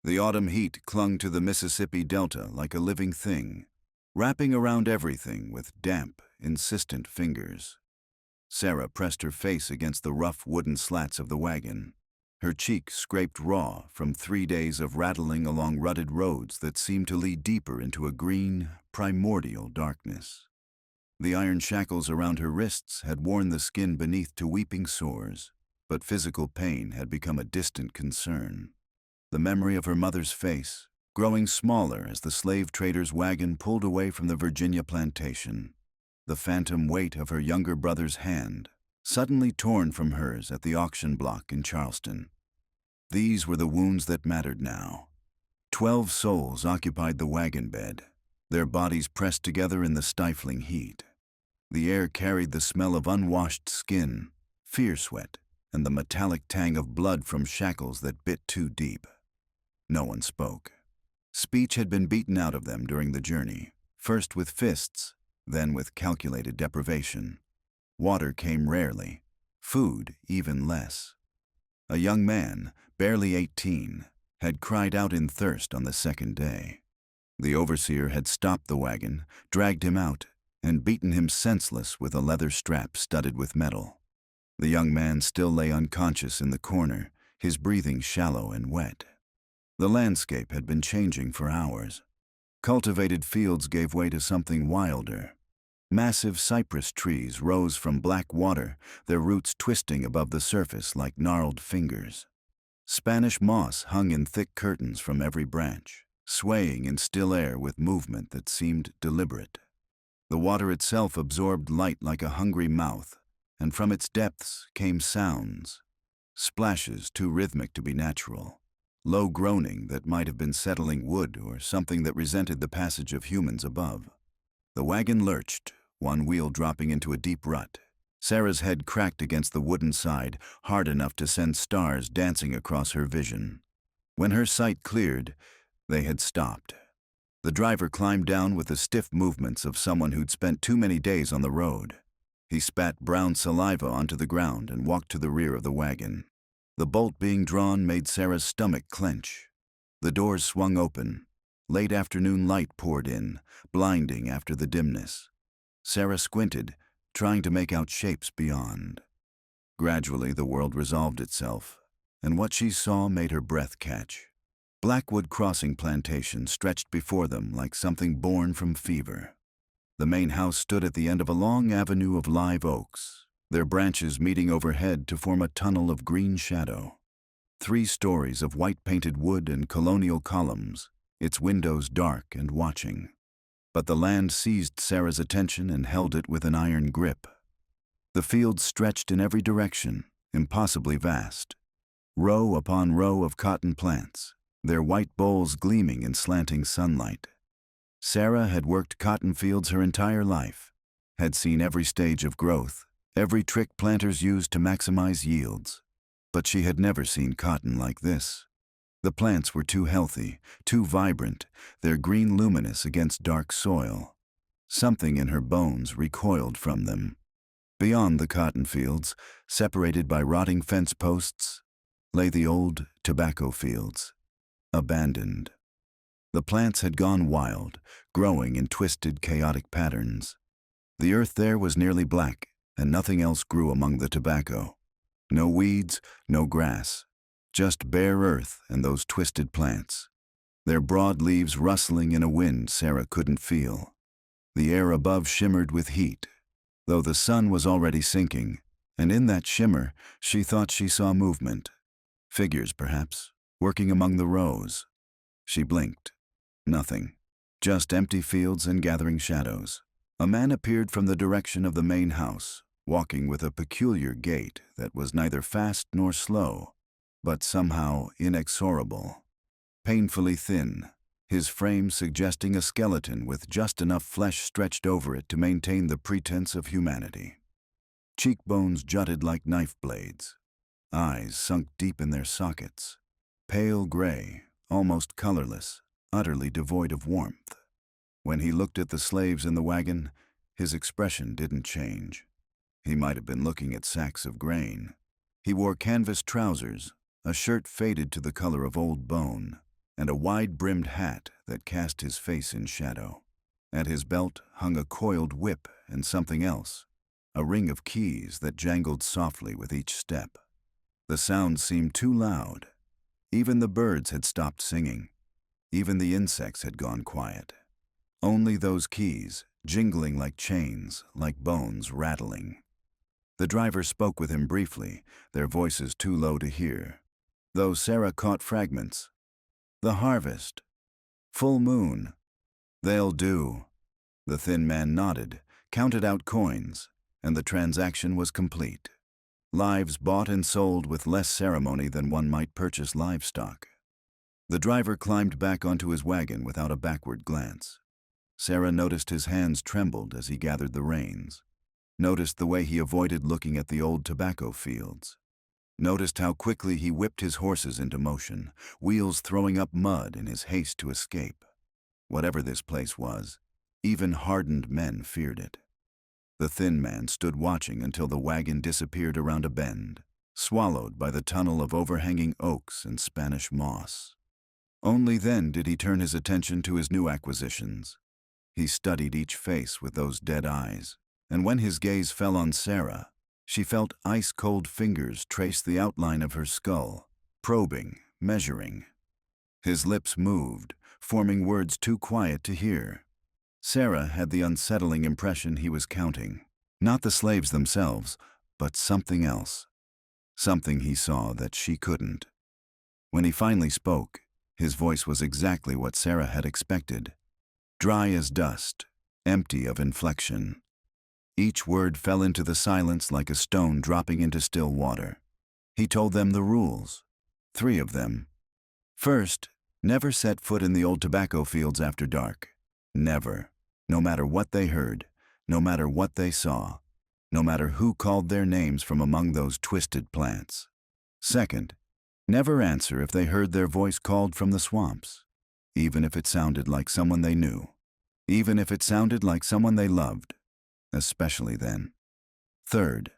The autumn heat clung to the Mississippi Delta like a living thing, wrapping around everything with damp, insistent fingers. Sarah pressed her face against the rough wooden slats of the wagon, her cheek scraped raw from 3 days of rattling along rutted roads that seemed to lead deeper into a green, primordial darkness. The iron shackles around her wrists had worn the skin beneath to weeping sores, but physical pain had become a distant concern. The memory of her mother's face, growing smaller as the slave trader's wagon pulled away from the Virginia plantation. The phantom weight of her younger brother's hand, suddenly torn from hers at the auction block in Charleston. These were the wounds that mattered now. 12 souls occupied the wagon bed, their bodies pressed together in the stifling heat. The air carried the smell of unwashed skin, fear sweat, and the metallic tang of blood from shackles that bit too deep. No one spoke. Speech had been beaten out of them during the journey, first with fists, then with calculated deprivation. Water came rarely, food even less. A young man, barely 18, had cried out in thirst on the second day. The overseer had stopped the wagon, dragged him out, and beaten him senseless with a leather strap studded with metal. The young man still lay unconscious in the corner, his breathing shallow and wet. The landscape had been changing for hours. Cultivated fields gave way to something wilder. Massive cypress trees rose from black water, their roots twisting above the surface like gnarled fingers. Spanish moss hung in thick curtains from every branch, swaying in still air with movement that seemed deliberate. The water itself absorbed light like a hungry mouth, and from its depths came sounds. Splashes too rhythmic to be natural, low groaning that might have been settling wood or something that resented the passage of humans above. The wagon lurched, one wheel dropping into a deep rut. Sarah's head cracked against the wooden side, hard enough to send stars dancing across her vision. When her sight cleared, they had stopped. The driver climbed down with the stiff movements of someone who'd spent too many days on the road. He spat brown saliva onto the ground and walked to the rear of the wagon. The bolt being drawn made Sarah's stomach clench. The doors swung open. Late afternoon light poured in, blinding after the dimness. Sarah squinted, trying to make out shapes beyond. Gradually the world resolved itself, and what she saw made her breath catch. Blackwood crossing plantation stretched before them like something born from fever. The main house stood at the end of a long avenue of live oaks, their branches meeting overhead to form a tunnel of green shadow. 3 stories of white-painted wood and colonial columns, its windows dark and watching. But the land seized Sarah's attention and held it with an iron grip. The fields stretched in every direction, impossibly vast. Row upon row of cotton plants, their white bowls gleaming in slanting sunlight. Sarah had worked cotton fields her entire life, had seen every stage of growth, every trick planters used to maximize yields. But she had never seen cotton like this. The plants were too healthy, too vibrant, their green luminous against dark soil. Something in her bones recoiled from them. Beyond the cotton fields, separated by rotting fence posts, lay the old tobacco fields, abandoned. The plants had gone wild, growing in twisted, chaotic patterns. The earth there was nearly black, and nothing else grew among the tobacco. No weeds, no grass. Just bare earth and those twisted plants, their broad leaves rustling in a wind Sarah couldn't feel. The air above shimmered with heat, though the sun was already sinking, and in that shimmer she thought she saw movement. Figures, perhaps, working among the rows. She blinked. Nothing. Just empty fields and gathering shadows. A man appeared from the direction of the main house, walking with a peculiar gait that was neither fast nor slow, but somehow inexorable. Painfully thin, his frame suggesting a skeleton with just enough flesh stretched over it to maintain the pretense of humanity. Cheekbones jutted like knife blades, eyes sunk deep in their sockets, pale gray, almost colorless, utterly devoid of warmth. When he looked at the slaves in the wagon, his expression didn't change. He might have been looking at sacks of grain. He wore canvas trousers, a shirt faded to the color of old bone, and a wide-brimmed hat that cast his face in shadow. At his belt hung a coiled whip and something else, a ring of keys that jangled softly with each step. The sound seemed too loud. Even the birds had stopped singing. Even the insects had gone quiet. Only those keys, jingling like chains, like bones rattling. The driver spoke with him briefly, their voices too low to hear, though Sarah caught fragments. The harvest. Full moon. They'll do. The thin man nodded, counted out coins, and the transaction was complete. Lives bought and sold with less ceremony than one might purchase livestock. The driver climbed back onto his wagon without a backward glance. Sarah noticed his hands trembled as he gathered the reins, noticed the way he avoided looking at the old tobacco fields, noticed how quickly he whipped his horses into motion, wheels throwing up mud in his haste to escape. Whatever this place was, even hardened men feared it. The thin man stood watching until the wagon disappeared around a bend, swallowed by the tunnel of overhanging oaks and Spanish moss. Only then did he turn his attention to his new acquisitions. He studied each face with those dead eyes, and when his gaze fell on Sarah, she felt ice-cold fingers trace the outline of her skull, probing, measuring. His lips moved, forming words too quiet to hear. Sarah had the unsettling impression he was counting, not the slaves themselves, but something else. Something he saw that she couldn't. When he finally spoke, his voice was exactly what Sarah had expected. Dry as dust, empty of inflection. Each word fell into the silence like a stone dropping into still water. He told them the rules. 3 of them. First, never set foot in the old tobacco fields after dark. Never. No matter what they heard, no matter what they saw, no matter who called their names from among those twisted plants. Second, never answer if they heard their voice called from the swamps, even if it sounded like someone they knew, even if it sounded like someone they loved, especially then. Third,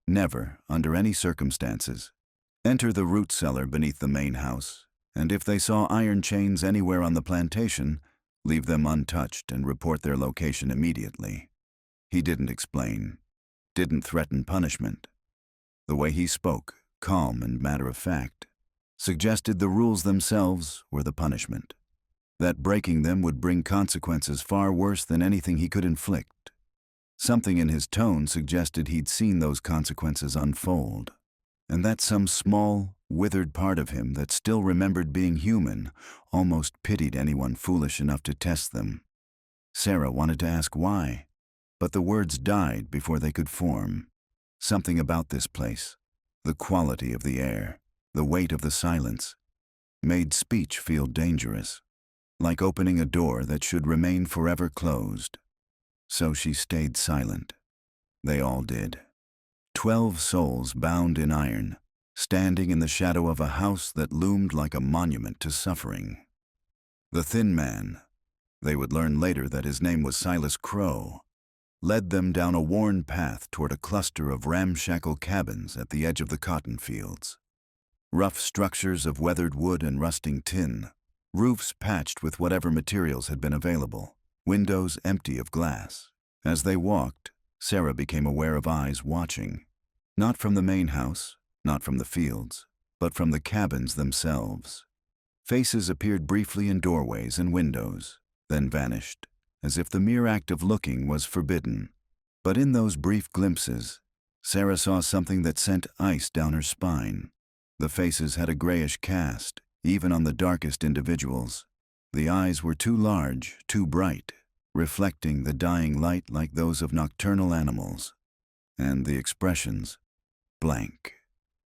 never, under any circumstances, enter the root cellar beneath the main house, and if they saw iron chains anywhere on the plantation, leave them untouched and report their location immediately. He didn't explain, didn't threaten punishment. The way he spoke, calm and matter-of-fact, suggested the rules themselves were the punishment, that breaking them would bring consequences far worse than anything he could inflict. Something in his tone suggested he'd seen those consequences unfold, and that some small, withered part of him that still remembered being human almost pitied anyone foolish enough to test them. Sarah wanted to ask why, but the words died before they could form. Something about this place, the quality of the air, the weight of the silence, made speech feel dangerous, like opening a door that should remain forever closed. So she stayed silent. They all did. 12 souls bound in iron, standing in the shadow of a house that loomed like a monument to suffering. The thin man, they would learn later that his name was Silas Crow, led them down a worn path toward a cluster of ramshackle cabins at the edge of the cotton fields. Rough structures of weathered wood and rusting tin, roofs patched with whatever materials had been available, windows empty of glass. As they walked, Sarah became aware of eyes watching, not from the main house, not from the fields, but from the cabins themselves. Faces appeared briefly in doorways and windows, then vanished, as if the mere act of looking was forbidden. But in those brief glimpses, Sarah saw something that sent ice down her spine. The faces had a grayish cast, even on the darkest individuals. The eyes were too large, too bright, reflecting the dying light like those of nocturnal animals. And the expressions, blank,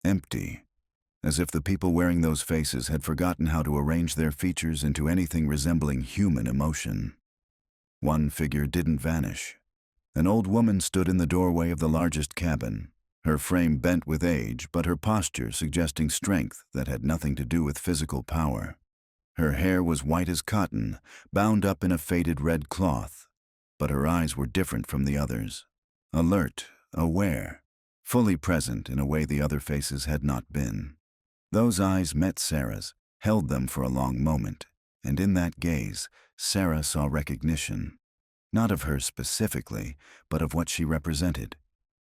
empty, as if the people wearing those faces had forgotten how to arrange their features into anything resembling human emotion. One figure didn't vanish. An old woman stood in the doorway of the largest cabin, her frame bent with age, but her posture suggesting strength that had nothing to do with physical power. Her hair was white as cotton, bound up in a faded red cloth, but her eyes were different from the others, alert, aware, fully present in a way the other faces had not been. Those eyes met Sarah's, held them for a long moment, and in that gaze, Sarah saw recognition, not of her specifically, but of what she represented.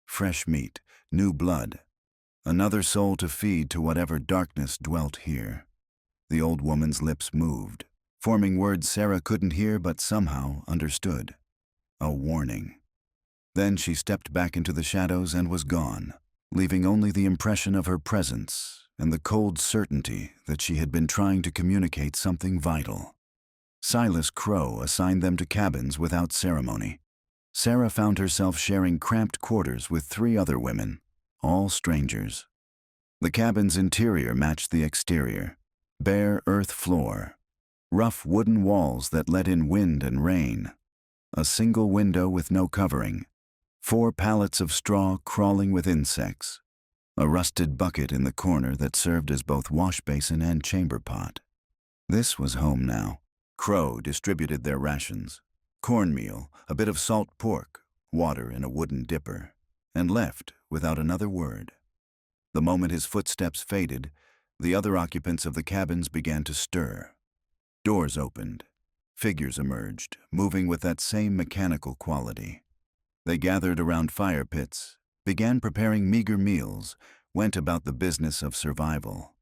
Fresh meat, new blood, another soul to feed to whatever darkness dwelt here. The old woman's lips moved, forming words Sarah couldn't hear but somehow understood. A warning. Then she stepped back into the shadows and was gone, leaving only the impression of her presence and the cold certainty that she had been trying to communicate something vital. Silas Crow assigned them to cabins without ceremony. Sarah found herself sharing cramped quarters with 3 other women, all strangers. The cabin's interior matched the exterior. Bare earth floor, rough wooden walls that let in wind and rain, a single window with no covering, 4 pallets of straw crawling with insects, a rusted bucket in the corner that served as both wash basin and chamber pot. This was home now. Crow distributed their rations, cornmeal, a bit of salt pork, water in a wooden dipper, and left without another word. The moment his footsteps faded, the other occupants of the cabins began to stir. Doors opened. Figures emerged, moving with that same mechanical quality. They gathered around fire pits, began preparing meager meals, went about the business of survival.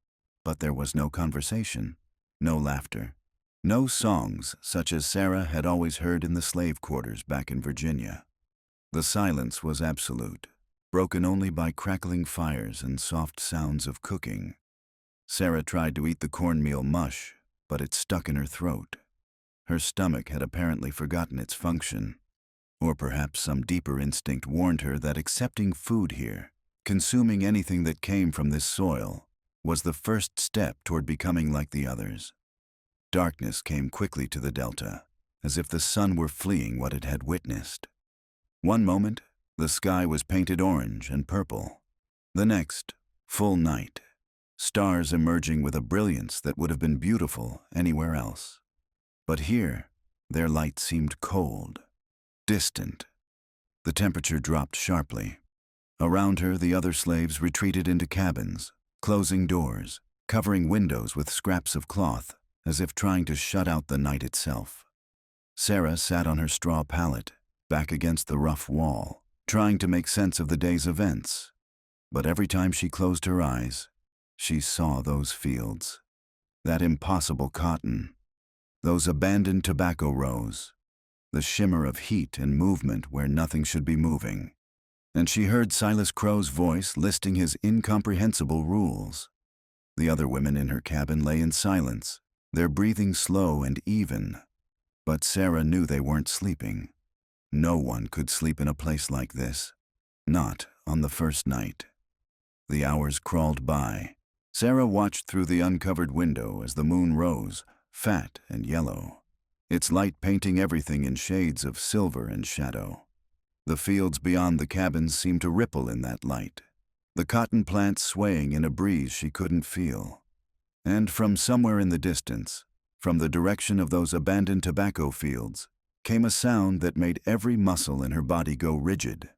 But there was no conversation, no laughter, no songs such as Sarah had always heard in the slave quarters back in Virginia. The silence was absolute, broken only by crackling fires and soft sounds of cooking. Sarah tried to eat the cornmeal mush, but it stuck in her throat. Her stomach had apparently forgotten its function. Or perhaps some deeper instinct warned her that accepting food here, consuming anything that came from this soil, was the first step toward becoming like the others. Darkness came quickly to the delta, as if the sun were fleeing what it had witnessed. One moment, the sky was painted orange and purple. The next, full night, stars emerging with a brilliance that would have been beautiful anywhere else. But here, their light seemed cold, distant. The temperature dropped sharply. Around her, the other slaves retreated into cabins, closing doors, covering windows with scraps of cloth, as if trying to shut out the night itself. Sarah sat on her straw pallet, back against the rough wall, trying to make sense of the day's events. But every time she closed her eyes, she saw those fields, that impossible cotton, those abandoned tobacco rows, the shimmer of heat and movement where nothing should be moving. And she heard Silas Crow's voice listing his incomprehensible rules. The other women in her cabin lay in silence, their breathing slow and even. But Sarah knew they weren't sleeping. No one could sleep in a place like this, not on the first night. The hours crawled by. Sarah watched through the uncovered window as the moon rose, fat and yellow, its light painting everything in shades of silver and shadow. The fields beyond the cabins seemed to ripple in that light, the cotton plants swaying in a breeze she couldn't feel. And from somewhere in the distance, from the direction of those abandoned tobacco fields, came a sound that made every muscle in her body go rigid.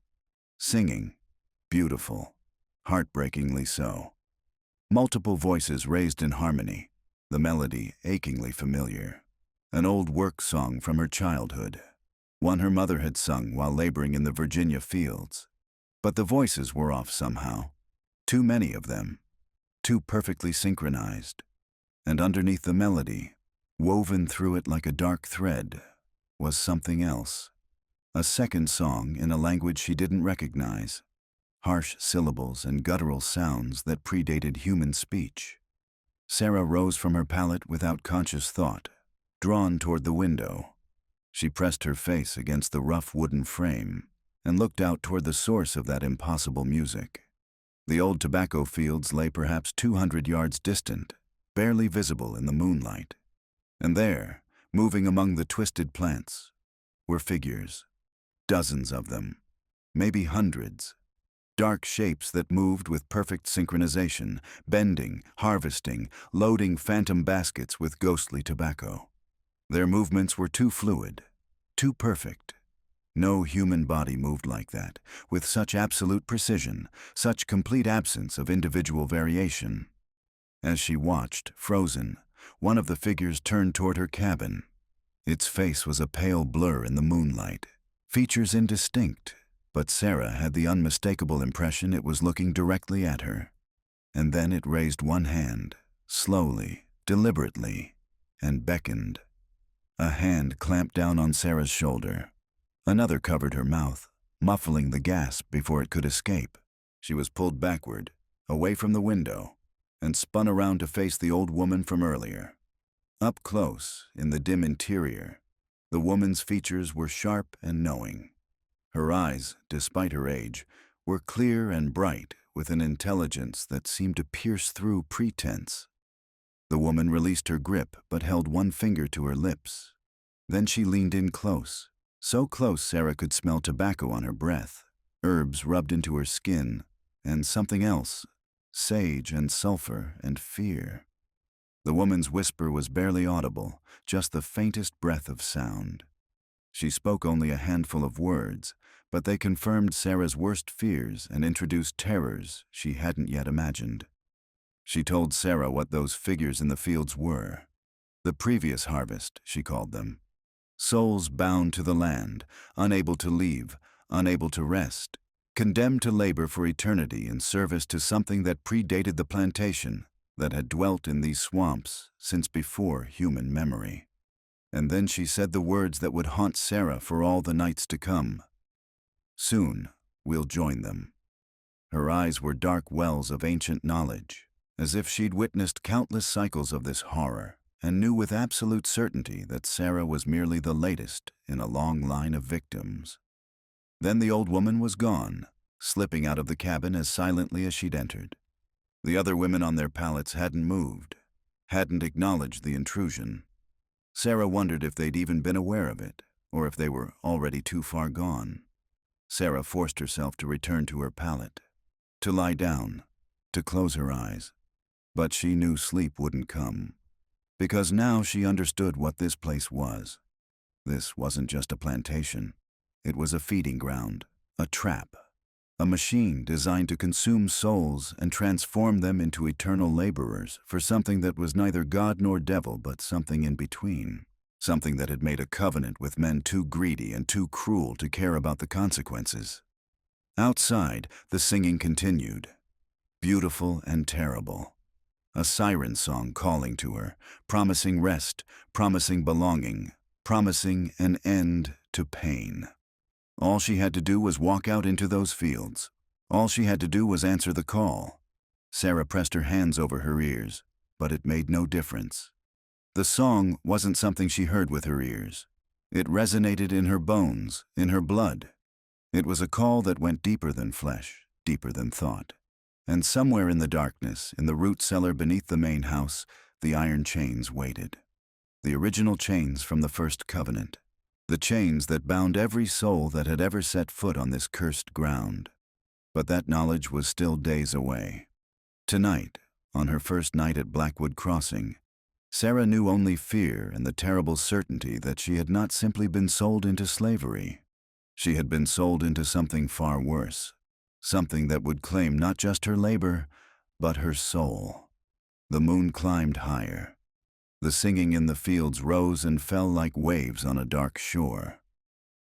Singing, beautiful, heartbreakingly so. Multiple voices raised in harmony, the melody achingly familiar. An old work song from her childhood, one her mother had sung while laboring in the Virginia fields. But the voices were off somehow, too many of them, too perfectly synchronized. And underneath the melody, woven through it like a dark thread, was something else. A second song in a language she didn't recognize, harsh syllables and guttural sounds that predated human speech. Sarah rose from her pallet without conscious thought, drawn toward the window. She pressed her face against the rough wooden frame and looked out toward the source of that impossible music. The old tobacco fields lay perhaps 200 yards distant, barely visible in the moonlight. And there, moving among the twisted plants, were figures, dozens of them, maybe hundreds. Dark shapes that moved with perfect synchronization, bending, harvesting, loading phantom baskets with ghostly tobacco. Their movements were too fluid, too perfect. No human body moved like that, with such absolute precision, such complete absence of individual variation. As she watched, frozen, one of the figures turned toward her cabin. Its face was a pale blur in the moonlight, features indistinct, but Sarah had the unmistakable impression it was looking directly at her. And then it raised one hand, slowly, deliberately, and beckoned. A hand clamped down on Sarah's shoulder. Another covered her mouth, muffling the gasp before it could escape. She was pulled backward, away from the window, and spun around to face the old woman from earlier. Up close, in the dim interior, the woman's features were sharp and knowing. Her eyes, despite her age, were clear and bright, with an intelligence that seemed to pierce through pretense. The woman released her grip but held one finger to her lips. Then she leaned in close, so close Sarah could smell tobacco on her breath, herbs rubbed into her skin, and something else, sage and sulfur and fear. The woman's whisper was barely audible, just the faintest breath of sound. She spoke only a handful of words, but they confirmed Sarah's worst fears and introduced terrors she hadn't yet imagined. She told Sarah what those figures in the fields were. The previous harvest, she called them. Souls bound to the land, unable to leave, unable to rest, condemned to labor for eternity in service to something that predated the plantation, that had dwelt in these swamps since before human memory. And then she said the words that would haunt Sarah for all the nights to come. Soon, we'll join them. Her eyes were dark wells of ancient knowledge, as if she'd witnessed countless cycles of this horror, and knew with absolute certainty that Sarah was merely the latest in a long line of victims. Then the old woman was gone, slipping out of the cabin as silently as she'd entered. The other women on their pallets hadn't moved, hadn't acknowledged the intrusion. Sarah wondered if they'd even been aware of it, or if they were already too far gone. Sarah forced herself to return to her pallet, to lie down, to close her eyes. But she knew sleep wouldn't come, because now she understood what this place was. This wasn't just a plantation. It was a feeding ground, a trap, a machine designed to consume souls and transform them into eternal laborers for something that was neither God nor devil but something in between, something that had made a covenant with men too greedy and too cruel to care about the consequences. Outside, the singing continued, beautiful and terrible. A siren song calling to her, promising rest, promising belonging, promising an end to pain. All she had to do was walk out into those fields. All she had to do was answer the call. Sarah pressed her hands over her ears, but it made no difference. The song wasn't something she heard with her ears. It resonated in her bones, in her blood. It was a call that went deeper than flesh, deeper than thought. And somewhere in the darkness, in the root cellar beneath the main house, the iron chains waited. The original chains from the first covenant. The chains that bound every soul that had ever set foot on this cursed ground. But that knowledge was still days away. Tonight, on her first night at Blackwood Crossing, Sarah knew only fear and the terrible certainty that she had not simply been sold into slavery. She had been sold into something far worse, something that would claim not just her labor, but her soul. The moon climbed higher. The singing in the fields rose and fell like waves on a dark shore.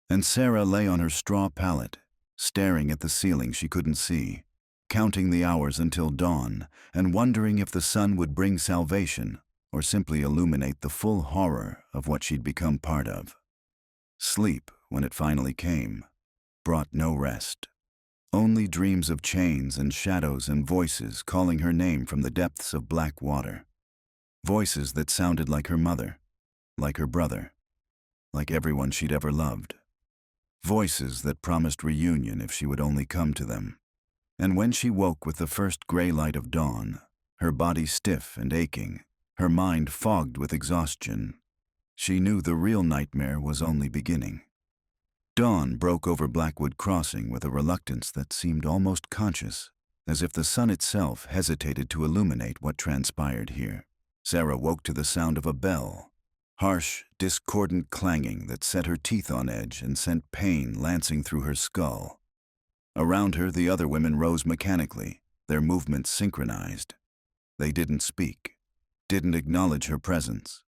And Sarah lay on her straw pallet, staring at the ceiling she couldn't see, counting the hours until dawn, and wondering if the sun would bring salvation or simply illuminate the full horror of what she'd become part of. Sleep, when it finally came, brought no rest. Only dreams of chains and shadows and voices calling her name from the depths of black water. Voices that sounded like her mother, like her brother, like everyone she'd ever loved. Voices that promised reunion if she would only come to them. And when she woke with the first gray light of dawn, her body stiff and aching, her mind fogged with exhaustion, she knew the real nightmare was only beginning. Dawn broke over Blackwood Crossing with a reluctance that seemed almost conscious, as if the sun itself hesitated to illuminate what transpired here. Sarah woke to the sound of a bell, harsh, discordant clanging that set her teeth on edge and sent pain lancing through her skull. Around her, the other women rose mechanically, their movements synchronized. They didn't speak, didn't acknowledge her presence,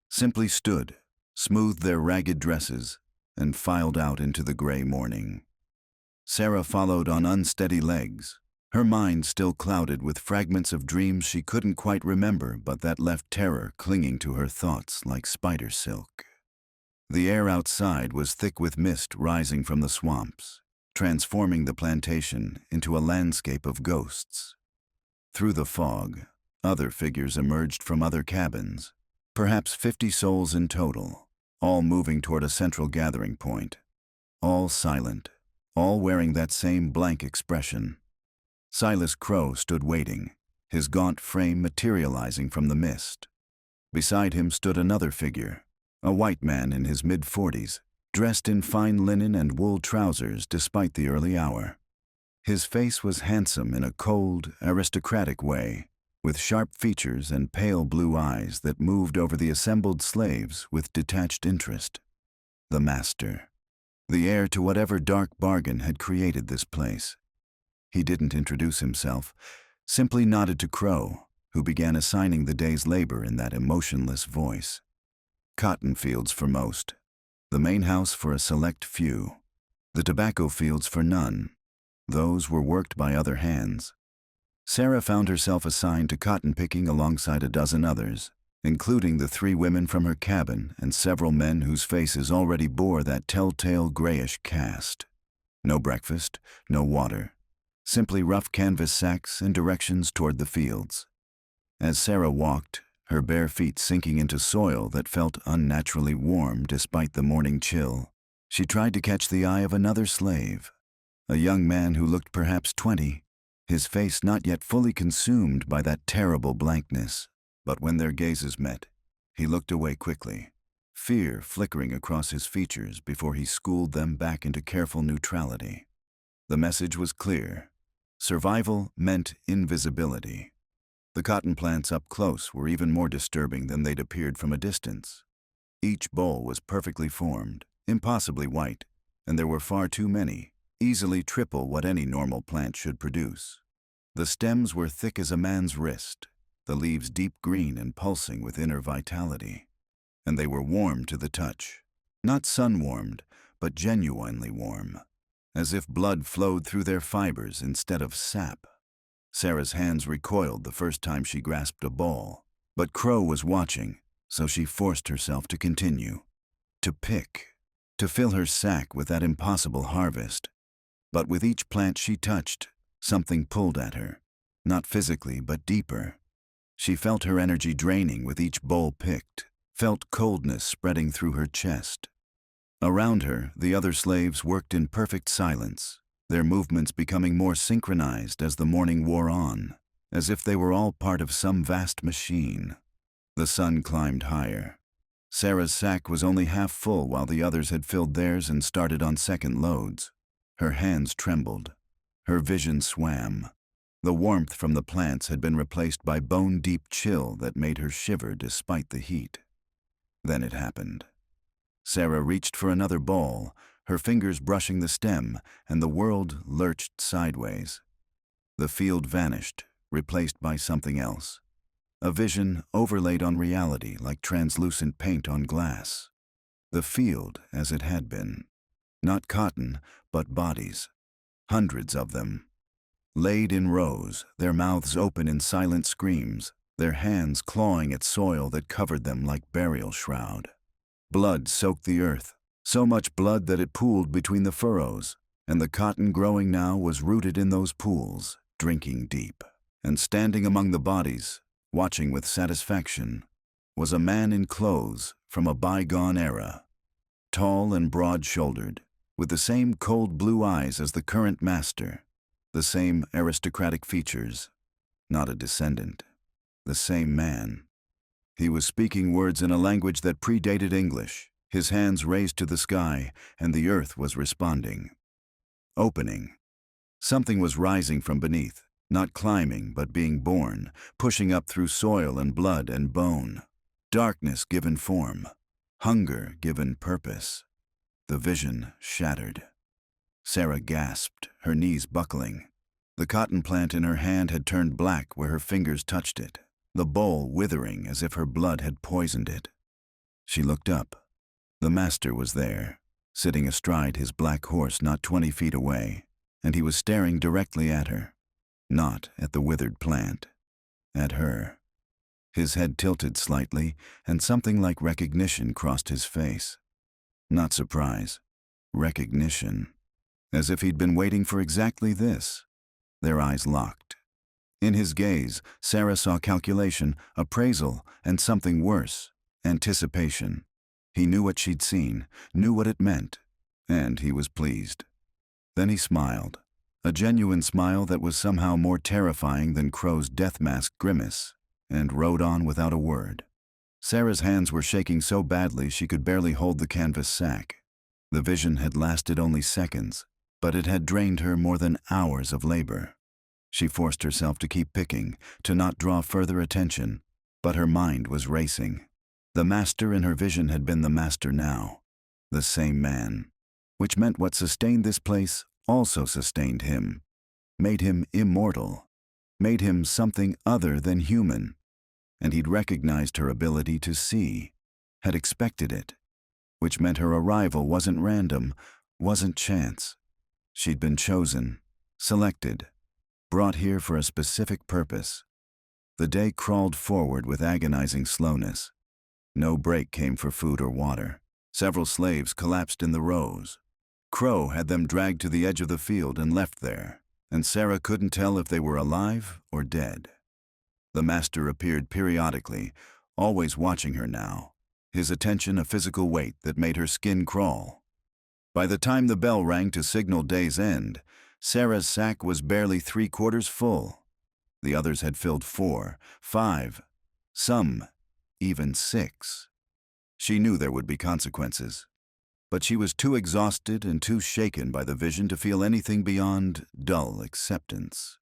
simply stood, smoothed their ragged dresses, and filed out into the gray morning. Sarah followed on unsteady legs, her mind still clouded with fragments of dreams she couldn't quite remember but that left terror clinging to her thoughts like spider silk. The air outside was thick with mist rising from the swamps, transforming the plantation into a landscape of ghosts. Through the fog, other figures emerged from other cabins, perhaps 50 souls in total, all moving toward a central gathering point, all silent, all wearing that same blank expression. Silas Crow stood waiting, his gaunt frame materializing from the mist. Beside him stood another figure, a white man in his mid-40s, dressed in fine linen and wool trousers despite the early hour. His face was handsome in a cold, aristocratic way, with sharp features and pale blue eyes that moved over the assembled slaves with detached interest. The master, the heir to whatever dark bargain had created this place. He didn't introduce himself, simply nodded to Crow, who began assigning the day's labor in that emotionless voice. Cotton fields for most, the main house for a select few, the tobacco fields for none. Those were worked by other hands. Sarah found herself assigned to cotton picking alongside a dozen others, including the 3 women from her cabin and several men whose faces already bore that telltale grayish cast. No breakfast, no water, simply rough canvas sacks and directions toward the fields. As Sarah walked, her bare feet sinking into soil that felt unnaturally warm despite the morning chill, she tried to catch the eye of another slave, a young man who looked perhaps 20, his face not yet fully consumed by that terrible blankness. But when their gazes met, he looked away quickly, fear flickering across his features before he schooled them back into careful neutrality. The message was clear. Survival meant invisibility. The cotton plants up close were even more disturbing than they'd appeared from a distance. Each boll was perfectly formed, impossibly white, and there were far too many, easily triple what any normal plant should produce. The stems were thick as a man's wrist, the leaves deep green and pulsing with inner vitality. And they were warm to the touch. Not sun-warmed, but genuinely warm, as if blood flowed through their fibers instead of sap. Sarah's hands recoiled the first time she grasped a ball, but Crow was watching, so she forced herself to continue. To pick, to fill her sack with that impossible harvest. But with each plant she touched, something pulled at her, not physically but deeper. She felt her energy draining with each boll picked, felt coldness spreading through her chest. Around her, the other slaves worked in perfect silence, their movements becoming more synchronized as the morning wore on, as if they were all part of some vast machine. The sun climbed higher. Sarah's sack was only half full while the others had filled theirs and started on second loads. Her hands trembled. Her vision swam. The warmth from the plants had been replaced by bone-deep chill that made her shiver despite the heat. Then it happened. Sarah reached for another ball, her fingers brushing the stem, and the world lurched sideways. The field vanished, replaced by something else. A vision overlaid on reality like translucent paint on glass. The field as it had been. Not cotton, but bodies. Hundreds of them. Laid in rows, their mouths open in silent screams, their hands clawing at soil that covered them like burial shroud. Blood soaked the earth, so much blood that it pooled between the furrows, and the cotton growing now was rooted in those pools, drinking deep. And standing among the bodies, watching with satisfaction, was a man in clothes from a bygone era, tall and broad-shouldered, with the same cold blue eyes as the current master, the same aristocratic features, not a descendant, the same man. He was speaking words in a language that predated English, his hands raised to the sky, and the earth was responding. Opening. Something was rising from beneath, not climbing but being born, pushing up through soil and blood and bone. Darkness given form, hunger given purpose. The vision shattered. Sarah gasped, her knees buckling. The cotton plant in her hand had turned black where her fingers touched it. the bowl withering as if her blood had poisoned it. She looked up. The master was there, sitting astride his black horse not 20 feet away, and he was staring directly at her. Not at the withered plant. At her. His head tilted slightly, and something like recognition crossed his face. Not surprise. Recognition. As if he'd been waiting for exactly this. Their eyes locked. In his gaze, Sarah saw calculation, appraisal, and something worse, anticipation. He knew what she'd seen, knew what it meant, and he was pleased. Then he smiled, a genuine smile that was somehow more terrifying than Crow's death mask grimace, and rode on without a word. Sarah's hands were shaking so badly she could barely hold the canvas sack. The vision had lasted only seconds, but it had drained her more than hours of labor. She forced herself to keep picking, to not draw further attention, but her mind was racing. The master in her vision had been the master now, the same man, which meant what sustained this place also sustained him, made him immortal, made him something other than human, and he'd recognized her ability to see, had expected it, which meant her arrival wasn't random, wasn't chance. She'd been chosen, selected, brought here for a specific purpose. The day crawled forward with agonizing slowness. No break came for food or water. Several slaves collapsed in the rows. Crow had them dragged to the edge of the field and left there, and Sarah couldn't tell if they were alive or dead. The master appeared periodically, always watching her now, his attention a physical weight that made her skin crawl. By the time the bell rang to signal day's end, Sarah's sack was barely 3/4 full. The others had filled 4, 5, some even 6. She knew there would be consequences, but she was too exhausted and too shaken by the vision to feel anything beyond dull acceptance.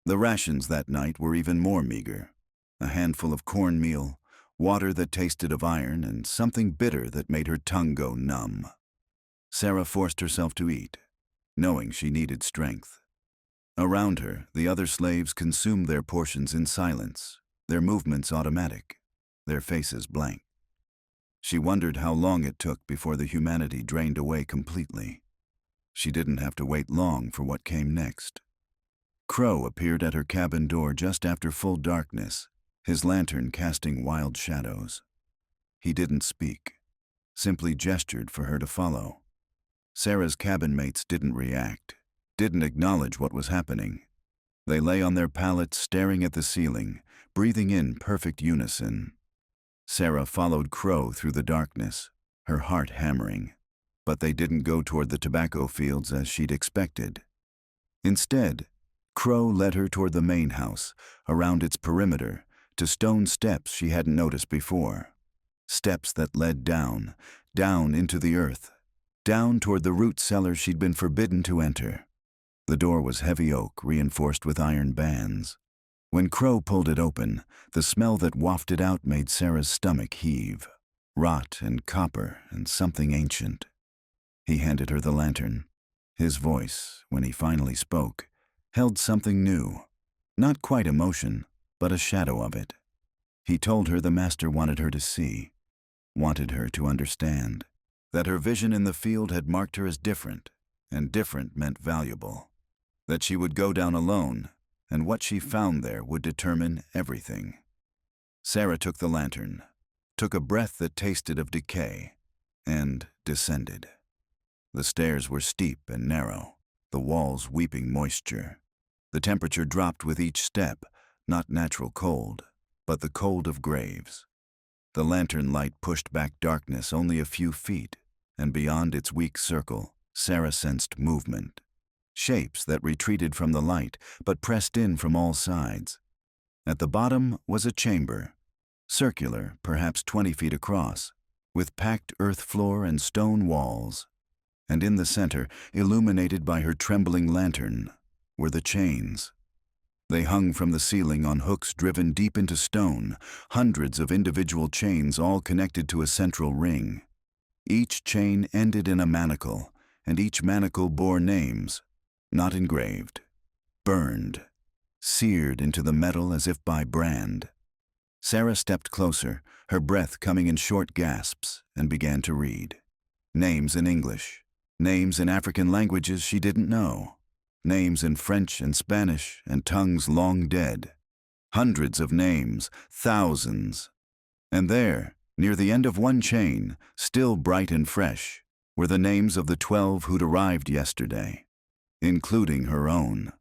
The rations that night were even more meager. A handful of cornmeal, water that tasted of iron, and something bitter that made her tongue go numb. Sarah forced herself to eat, knowing she needed strength. Around her, the other slaves consumed their portions in silence, their movements automatic, their faces blank. She wondered how long it took before the humanity drained away completely. She didn't have to wait long for what came next. Crow appeared at her cabin door just after full darkness, his lantern casting wild shadows. He didn't speak, simply gestured for her to follow. Sarah's cabin mates didn't react, didn't acknowledge what was happening. They lay on their pallets staring at the ceiling, breathing in perfect unison. Sarah followed Crow through the darkness, her heart hammering, but they didn't go toward the tobacco fields as she'd expected. Instead, Crow led her toward the main house, around its perimeter, to stone steps she hadn't noticed before. Steps that led down, down into the earth, down toward the root cellar she'd been forbidden to enter. The door was heavy oak, reinforced with iron bands. When Crow pulled it open, the smell that wafted out made Sarah's stomach heave. Rot and copper and something ancient. He handed her the lantern. His voice, when he finally spoke, held something new. Not quite emotion, but a shadow of it. He told her the master wanted her to see, wanted her to understand, that her vision in the field had marked her as different, and different meant valuable. That she would go down alone, and what she found there would determine everything. Sarah took the lantern, took a breath that tasted of decay, and descended. The stairs were steep and narrow, the walls weeping moisture. The temperature dropped with each step, not natural cold, but the cold of graves. The lantern light pushed back darkness only a few feet, and beyond its weak circle, Sarah sensed movement. Shapes that retreated from the light, but pressed in from all sides. At the bottom was a chamber, circular, perhaps 20 feet across, with packed earth floor and stone walls. And in the center, illuminated by her trembling lantern, were the chains. They hung from the ceiling on hooks driven deep into stone, hundreds of individual chains all connected to a central ring. Each chain ended in a manacle, and each manacle bore names, not engraved, burned, seared into the metal as if by brand. Sarah stepped closer, her breath coming in short gasps, and began to read. Names in English. Names in African languages she didn't know. Names in French and Spanish and tongues long dead. Hundreds of names, thousands. And there, near the end of one chain, still bright and fresh, were the names of the 12 who'd arrived yesterday, including her own.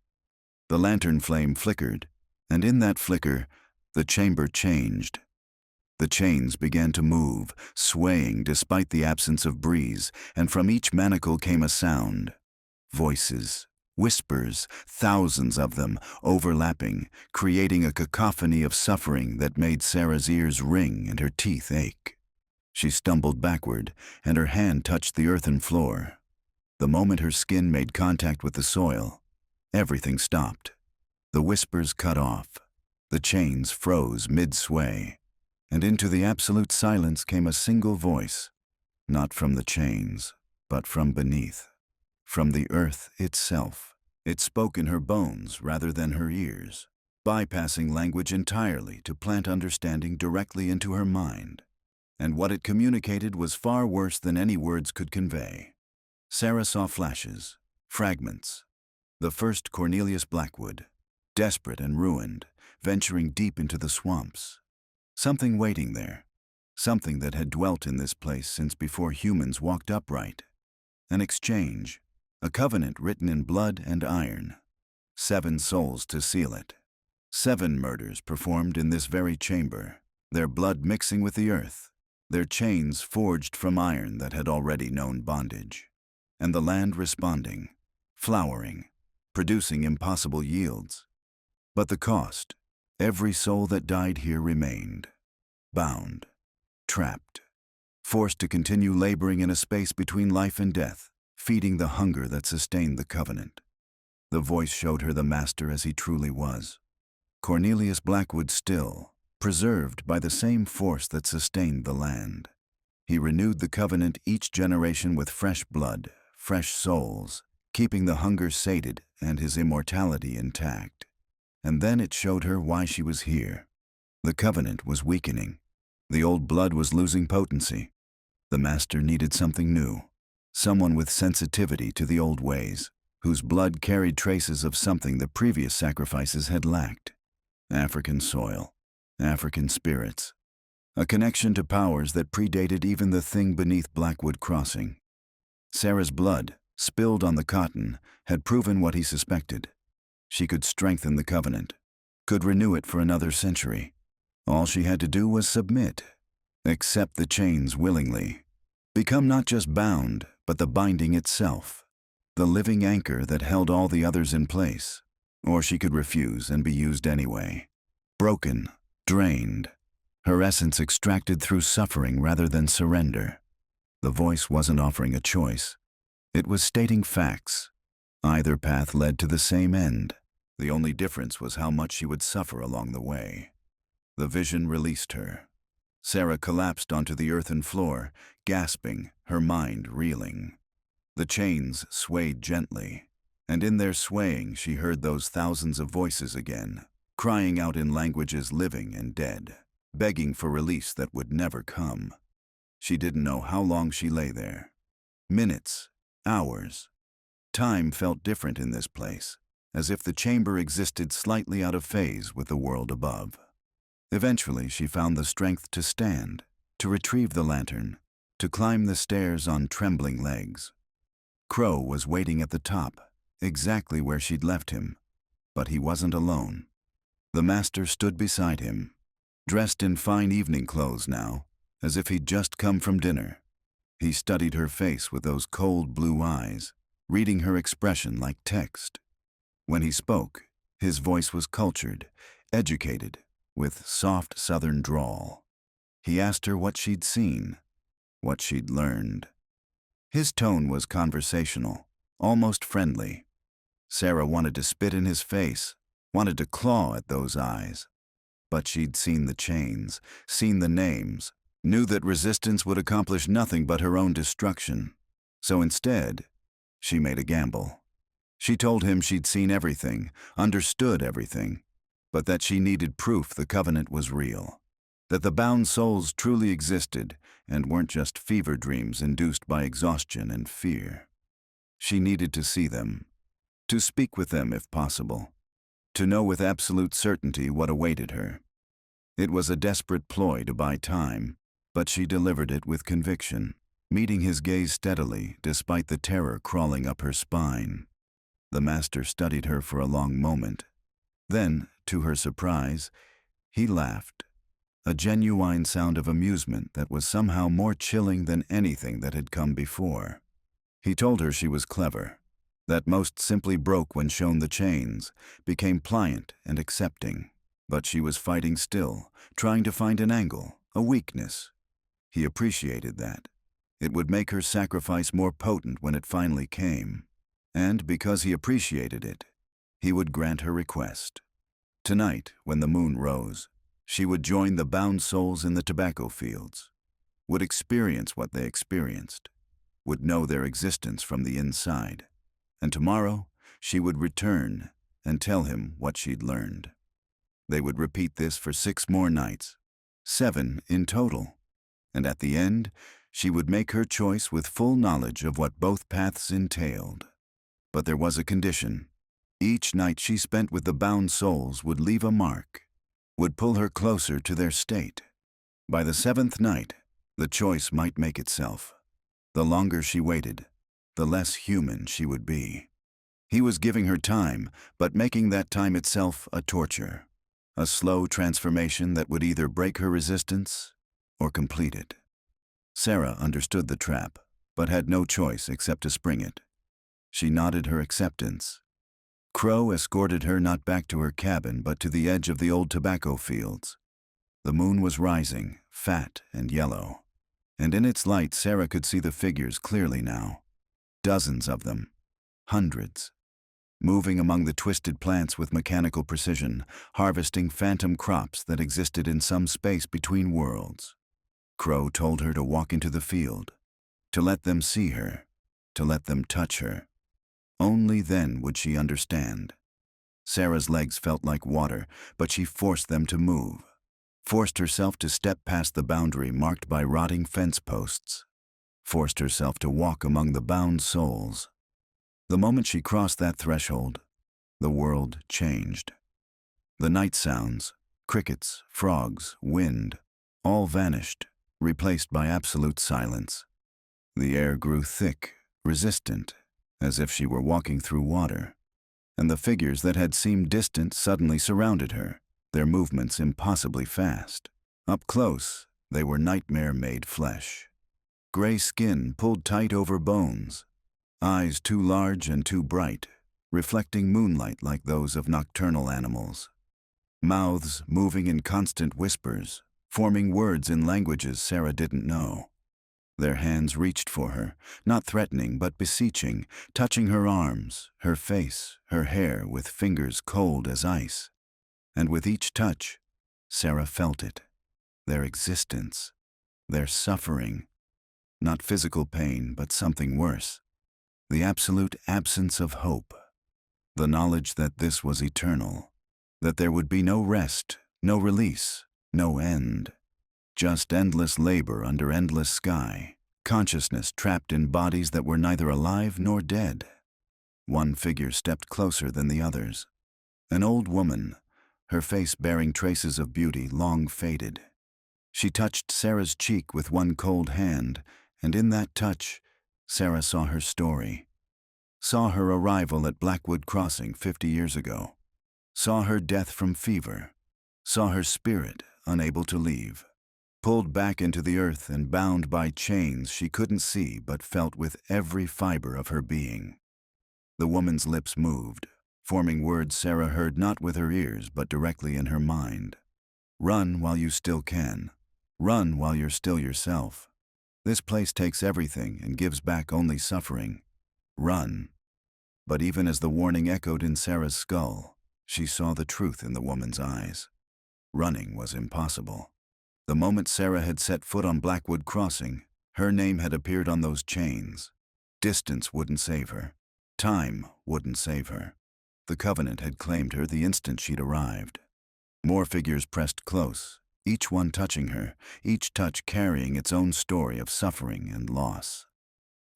The lantern flame flickered, and in that flicker, the chamber changed. The chains began to move, swaying despite the absence of breeze, and from each manacle came a sound. Voices, whispers, thousands of them, overlapping, creating a cacophony of suffering that made Sarah's ears ring and her teeth ache. She stumbled backward, and her hand touched the earthen floor. The moment her skin made contact with the soil, everything stopped. The whispers cut off. The chains froze mid-sway, and into the absolute silence came a single voice, not from the chains, but from beneath, from the earth itself. It spoke in her bones rather than her ears, bypassing language entirely to plant understanding directly into her mind. And what it communicated was far worse than any words could convey. Sarah saw flashes, fragments. The first Cornelius Blackwood, desperate and ruined, venturing deep into the swamps. Something waiting there, something that had dwelt in this place since before humans walked upright. An exchange, a covenant written in blood and iron. 7 souls to seal it. 7 murders performed in this very chamber, their blood mixing with the earth, their chains forged from iron that had already known bondage. And the land responding, flowering, producing impossible yields. But the cost, every soul that died here remained, bound, trapped, forced to continue laboring in a space between life and death, feeding the hunger that sustained the covenant. The voice showed her the master as he truly was. Cornelius Blackwood still, preserved by the same force that sustained the land. He renewed the covenant each generation with fresh blood, fresh souls, keeping the hunger sated and his immortality intact. And then it showed her why she was here. The covenant was weakening. The old blood was losing potency. The master needed something new, someone with sensitivity to the old ways, whose blood carried traces of something the previous sacrifices had lacked. African soil, African spirits, a connection to powers that predated even the thing beneath Blackwood Crossing. Sarah's blood, spilled on the cotton, had proven what he suspected. She could strengthen the covenant, could renew it for another century. All she had to do was submit, accept the chains willingly, become not just bound, but the binding itself, the living anchor that held all the others in place. Or she could refuse and be used anyway. Broken, drained, her essence extracted through suffering rather than surrender. The voice wasn't offering a choice. It was stating facts. Either path led to the same end. The only difference was how much she would suffer along the way. The vision released her. Sarah collapsed onto the earthen floor, gasping, her mind reeling. The chains swayed gently, and in their swaying she heard those thousands of voices again, crying out in languages living and dead, begging for release that would never come. She didn't know how long she lay there. Minutes, hours. Time felt different in this place, as if the chamber existed slightly out of phase with the world above. Eventually she found the strength to stand, to retrieve the lantern, to climb the stairs on trembling legs. Crow was waiting at the top, exactly where she'd left him, but he wasn't alone. The master stood beside him, dressed in fine evening clothes now, as if he'd just come from dinner. He studied her face with those cold blue eyes, reading her expression like text. When he spoke, his voice was cultured, educated, with soft southern drawl. He asked her what she'd seen, what she'd learned. His tone was conversational, almost friendly. Sarah wanted to spit in his face, wanted to claw at those eyes. But she'd seen the chains, seen the names, knew that resistance would accomplish nothing but her own destruction. So instead, she made a gamble. She told him she'd seen everything, understood everything, but that she needed proof the covenant was real. That the bound souls truly existed and weren't just fever dreams induced by exhaustion and fear. She needed to see them, to speak with them if possible, to know with absolute certainty what awaited her. It was a desperate ploy to buy time, but she delivered it with conviction, meeting his gaze steadily despite the terror crawling up her spine. The master studied her for a long moment. Then, to her surprise, he laughed, a genuine sound of amusement that was somehow more chilling than anything that had come before. He told her she was clever, that most simply broke when shown the chains, became pliant and accepting. But she was fighting still, trying to find an angle, a weakness. He appreciated that. It would make her sacrifice more potent when it finally came. And because he appreciated it, he would grant her request. Tonight, when the moon rose, she would join the bound souls in the tobacco fields, would experience what they experienced, would know their existence from the inside. And tomorrow, she would return and tell him what she'd learned. They would repeat this for 6 more nights, 7 in total. And at the end, she would make her choice with full knowledge of what both paths entailed. But there was a condition. Each night she spent with the bound souls would leave a mark, would pull her closer to their state. By the 7th night, the choice might make itself. The longer she waited, the less human she would be. He was giving her time, but making that time itself a torture. A slow transformation that would either break her resistance or complete it. Sarah understood the trap, but had no choice except to spring it. She nodded her acceptance. Crow escorted her not back to her cabin, but to the edge of the old tobacco fields. The moon was rising, fat and yellow, and in its light Sarah could see the figures clearly now. Dozens of them, hundreds, moving among the twisted plants with mechanical precision, harvesting phantom crops that existed in some space between worlds. Crow told her to walk into the field, to let them see her, to let them touch her. Only then would she understand. Sarah's legs felt like water, but she forced them to move, forced herself to step past the boundary marked by rotting fence posts, forced herself to walk among the bound souls. The moment she crossed that threshold, the world changed. The night sounds, crickets, frogs, wind, all vanished, replaced by absolute silence. The air grew thick, resistant, as if she were walking through water, and the figures that had seemed distant suddenly surrounded her, their movements impossibly fast. Up close, they were nightmare-made flesh. Gray skin pulled tight over bones, eyes too large and too bright, reflecting moonlight like those of nocturnal animals. Mouths moving in constant whispers, forming words in languages Sarah didn't know. Their hands reached for her, not threatening but beseeching, touching her arms, her face, her hair with fingers cold as ice. And with each touch, Sarah felt it, their existence, their suffering. Not physical pain, but something worse. The absolute absence of hope. The knowledge that this was eternal, that there would be no rest, no release, no end. Just endless labor under endless sky, consciousness trapped in bodies that were neither alive nor dead. One figure stepped closer than the others. An old woman, her face bearing traces of beauty long faded. She touched Sarah's cheek with one cold hand, and in that touch, Sarah saw her story. Saw her arrival at Blackwood Crossing 50 years ago. Saw her death from fever. Saw her spirit unable to leave. Pulled back into the earth and bound by chains she couldn't see but felt with every fiber of her being. The woman's lips moved, forming words Sarah heard not with her ears but directly in her mind. Run while you still can. Run while you're still yourself. This place takes everything and gives back only suffering. Run. But even as the warning echoed in Sarah's skull, she saw the truth in the woman's eyes. Running was impossible. The moment Sarah had set foot on Blackwood Crossing, her name had appeared on those chains. Distance wouldn't save her. Time wouldn't save her. The Covenant had claimed her the instant she'd arrived. More figures pressed close, each one touching her, each touch carrying its own story of suffering and loss.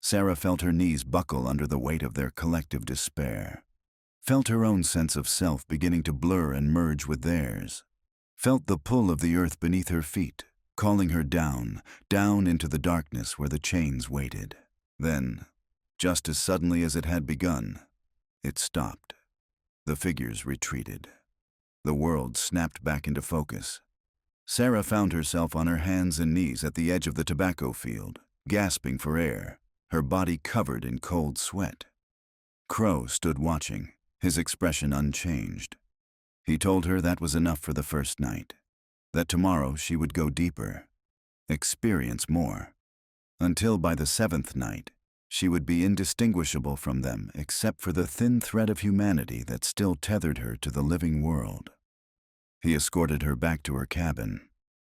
Sarah felt her knees buckle under the weight of their collective despair, felt her own sense of self beginning to blur and merge with theirs, felt the pull of the earth beneath her feet, calling her down, down into the darkness where the chains waited. Then, just as suddenly as it had begun, it stopped. The figures retreated. The world snapped back into focus. Sarah found herself on her hands and knees at the edge of the tobacco field, gasping for air, her body covered in cold sweat. Crow stood watching, his expression unchanged. He told her that was enough for the first night, that tomorrow she would go deeper, experience more, until by the seventh night she would be indistinguishable from them except for the thin thread of humanity that still tethered her to the living world. He escorted her back to her cabin.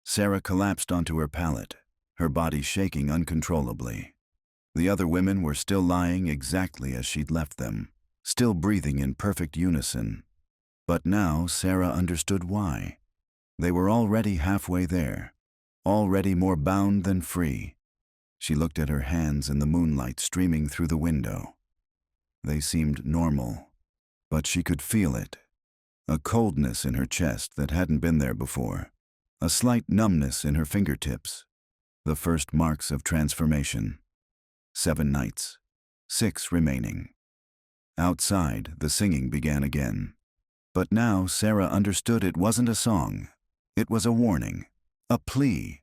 Sarah collapsed onto her pallet, her body shaking uncontrollably. The other women were still lying exactly as she'd left them, still breathing in perfect unison. But now Sarah understood why. They were already halfway there, already more bound than free. She looked at her hands in the moonlight streaming through the window. They seemed normal, but she could feel it. A coldness in her chest that hadn't been there before, a slight numbness in her fingertips, the first marks of transformation. 7 nights, 6 remaining. Outside, the singing began again. But now Sarah understood it wasn't a song. It was a warning, a plea,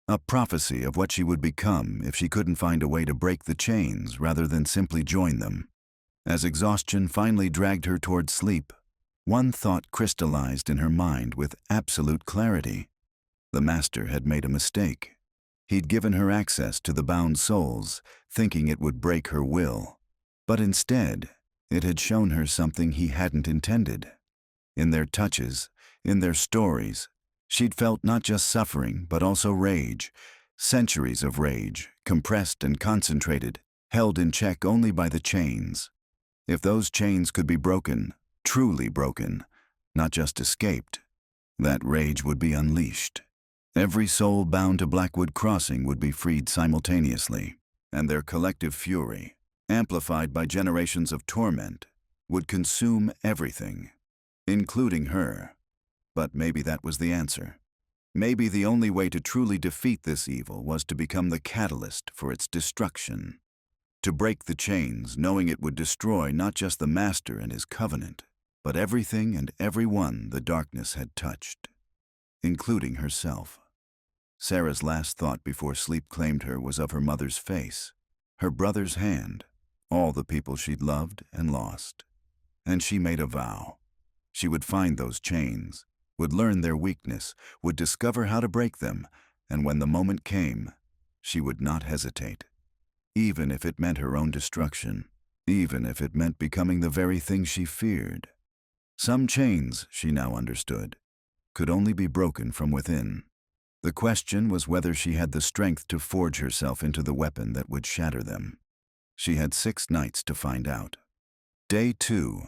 a prophecy of what she would become if she couldn't find a way to break the chains rather than simply join them. As exhaustion finally dragged her toward sleep, one thought crystallized in her mind with absolute clarity. The Master had made a mistake. He'd given her access to the bound souls, thinking it would break her will. But instead, it had shown her something he hadn't intended. In their touches, in their stories, she'd felt not just suffering, but also rage. Centuries of rage, compressed and concentrated, held in check only by the chains. If those chains could be broken, truly broken, not just escaped, that rage would be unleashed. Every soul bound to Blackwood Crossing would be freed simultaneously, and their collective fury, amplified by generations of torment, would consume everything, including her. But maybe that was the answer. Maybe the only way to truly defeat this evil was to become the catalyst for its destruction. To break the chains, knowing it would destroy not just the Master and his covenant, but everything and everyone the darkness had touched, including herself. Sarah's last thought before sleep claimed her was of her mother's face, her brother's hand, all the people she'd loved and lost. And she made a vow. She would find those chains, would learn their weakness, would discover how to break them, and when the moment came, she would not hesitate. Even if it meant her own destruction, even if it meant becoming the very thing she feared. Some chains, she now understood, could only be broken from within. The question was whether she had the strength to forge herself into the weapon that would shatter them. She had 6 nights to find out. Day 2.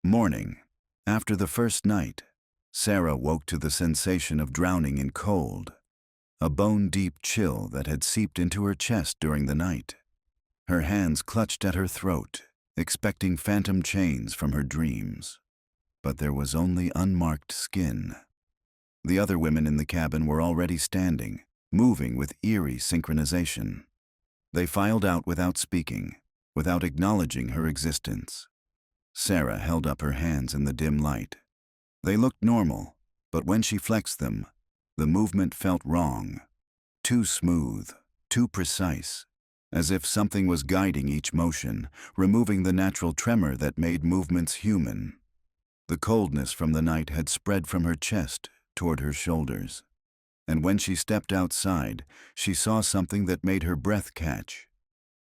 Morning. After the first night, Sarah woke to the sensation of drowning in cold, a bone-deep chill that had seeped into her chest during the night. Her hands clutched at her throat, expecting phantom chains from her dreams. But there was only unmarked skin. The other women in the cabin were already standing, moving with eerie synchronization. They filed out without speaking, without acknowledging her existence. Sarah held up her hands in the dim light. They looked normal, but when she flexed them, the movement felt wrong. Too smooth, too precise, as if something was guiding each motion, removing the natural tremor that made movements human. The coldness from the night had spread from her chest toward her shoulders. And when she stepped outside, she saw something that made her breath catch.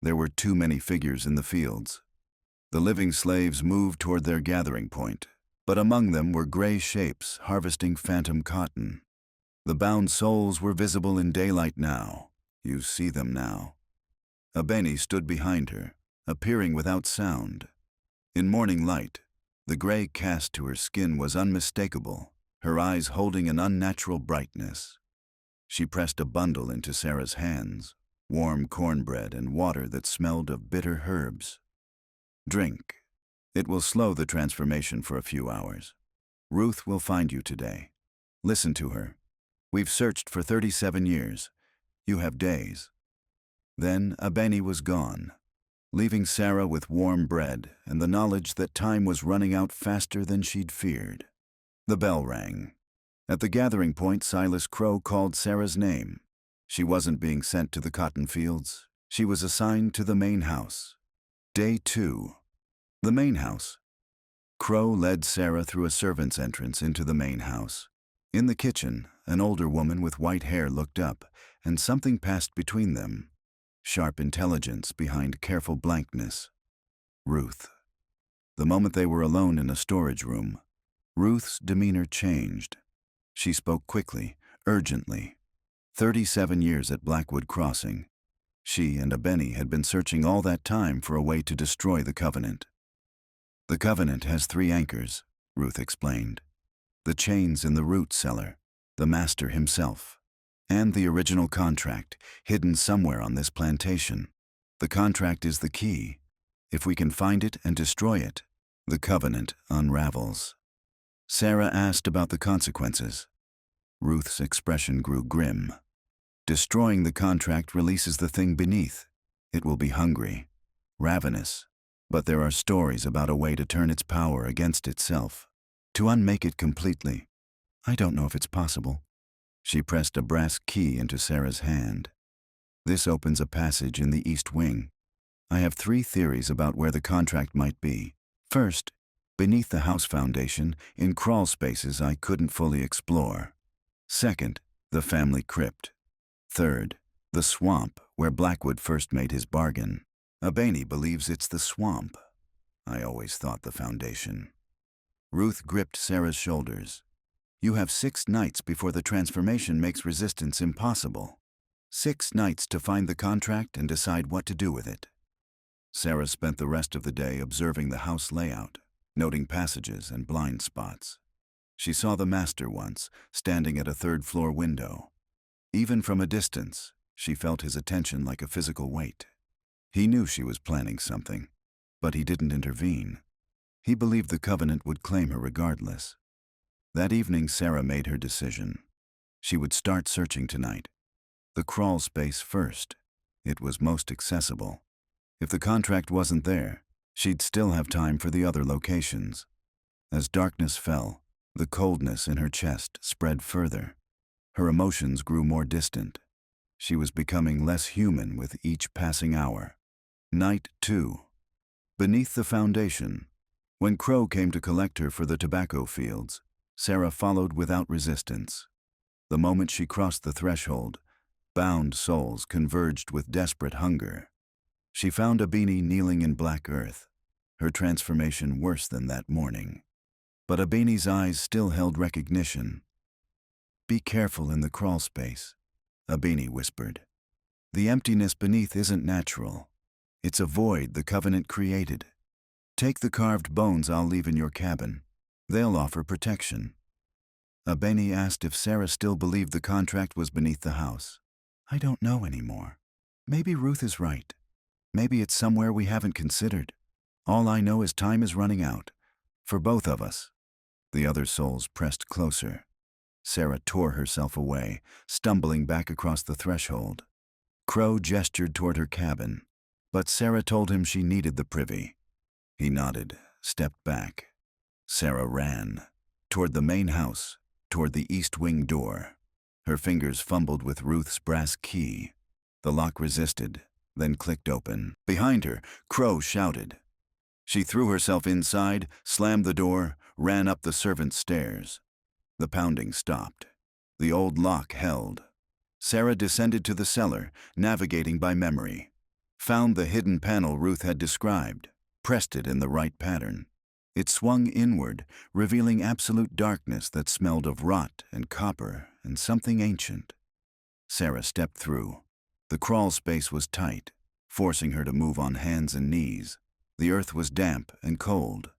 There were too many figures in the fields. The living slaves moved toward their gathering point, but among them were gray shapes harvesting phantom cotton. The bound souls were visible in daylight now. You see them now. Abeni stood behind her, appearing without sound. In morning light, the gray cast to her skin was unmistakable, her eyes holding an unnatural brightness. She pressed a bundle into Sarah's hands, warm cornbread and water that smelled of bitter herbs. Drink. It will slow the transformation for a few hours. Ruth will find you today. Listen to her. We've searched for 37 years. You have days. Then Abeni was gone, leaving Sarah with warm bread and the knowledge that time was running out faster than she'd feared. The bell rang. At the gathering point, Silas Crow called Sarah's name. She wasn't being sent to the cotton fields. She was assigned to the main house. Day 2. The main house. Crow led Sarah through a servant's entrance into the main house. In the kitchen, an older woman with white hair looked up, and something passed between them. Sharp intelligence behind careful blankness. Ruth. The moment they were alone in a storage room, Ruth's demeanor changed. She spoke quickly, urgently. 37 years at Blackwood Crossing. She and Abeni had been searching all that time for a way to destroy the Covenant. The Covenant has 3 anchors, Ruth explained. The chains in the root cellar, the master himself, and the original contract, hidden somewhere on this plantation. The contract is the key. If we can find it and destroy it, the Covenant unravels. Sarah asked about the consequences. Ruth's expression grew grim. Destroying the contract releases the thing beneath. It will be hungry, ravenous, but there are stories about a way to turn its power against itself, to unmake it completely. I don't know if it's possible. She pressed a brass key into Sarah's hand. This opens a passage in the East Wing. I have 3 theories about where the contract might be. First, beneath the house foundation, in crawl spaces I couldn't fully explore. Second, the family crypt. Third, the swamp where Blackwood first made his bargain. Abeni believes it's the swamp. I always thought the foundation. Ruth gripped Sarah's shoulders. You have 6 nights before the transformation makes resistance impossible. 6 nights to find the contract and decide what to do with it. Sarah spent the rest of the day observing the house layout, noting passages and blind spots. She saw the master once, standing at a 3rd-floor window. Even from a distance, she felt his attention like a physical weight. He knew she was planning something, but he didn't intervene. He believed the Covenant would claim her regardless. That evening, Sarah made her decision. She would start searching tonight. The crawl space first. It was most accessible. If the contract wasn't there, she'd still have time for the other locations. As darkness fell, the coldness in her chest spread further. Her emotions grew more distant. She was becoming less human with each passing hour. Night 2. Beneath the foundation. When Crow came to collect her for the tobacco fields, Sarah followed without resistance. The moment she crossed the threshold, bound souls converged with desperate hunger. She found Abeni kneeling in black earth, her transformation worse than that morning. But Abeni's eyes still held recognition. Be careful in the crawl space, Abeni whispered. The emptiness beneath isn't natural. It's a void the Covenant created. Take the carved bones I'll leave in your cabin. They'll offer protection. Abeni asked if Sarah still believed the contract was beneath the house. I don't know anymore. Maybe Ruth is right. Maybe it's somewhere we haven't considered. All I know is time is running out. For both of us. The other souls pressed closer. Sarah tore herself away, stumbling back across the threshold. Crow gestured toward her cabin, but Sarah told him she needed the privy. He nodded, stepped back. Sarah ran, toward the main house, toward the East Wing door. Her fingers fumbled with Ruth's brass key. The lock resisted, then clicked open. Behind her, Crow shouted. She threw herself inside, slammed the door, ran up the servants' stairs. The pounding stopped. The old lock held. Sarah descended to the cellar, navigating by memory. Found the hidden panel Ruth had described, pressed it in the right pattern. It swung inward, revealing absolute darkness that smelled of rot and copper and something ancient. Sarah stepped through. The crawl space was tight, forcing her to move on hands and knees. The earth was damp and cold.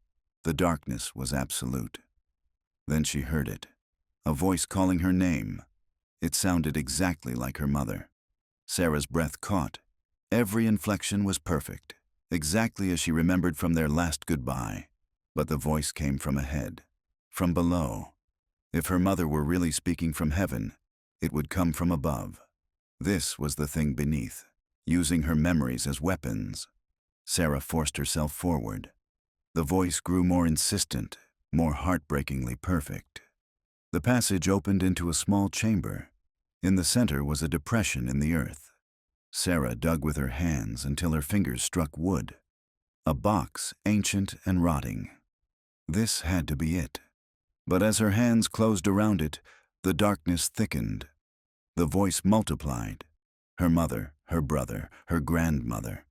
The darkness was absolute. Then she heard it. a voice calling her name. It sounded exactly like her mother. Sarah's breath caught. Every inflection was perfect, exactly as she remembered from their last goodbye. But the voice came from ahead, from below. If her mother were really speaking from heaven, it would come from above. This was the thing beneath, using her memories as weapons. Sarah forced herself forward. The voice grew more insistent, more heartbreakingly perfect. The passage opened into a small chamber. In the center was a depression in the earth. Sarah dug with her hands until her fingers struck wood. A box, ancient and rotting. This had to be it. But as her hands closed around it, the darkness thickened. The voice multiplied. Her mother, her brother, her grandmother,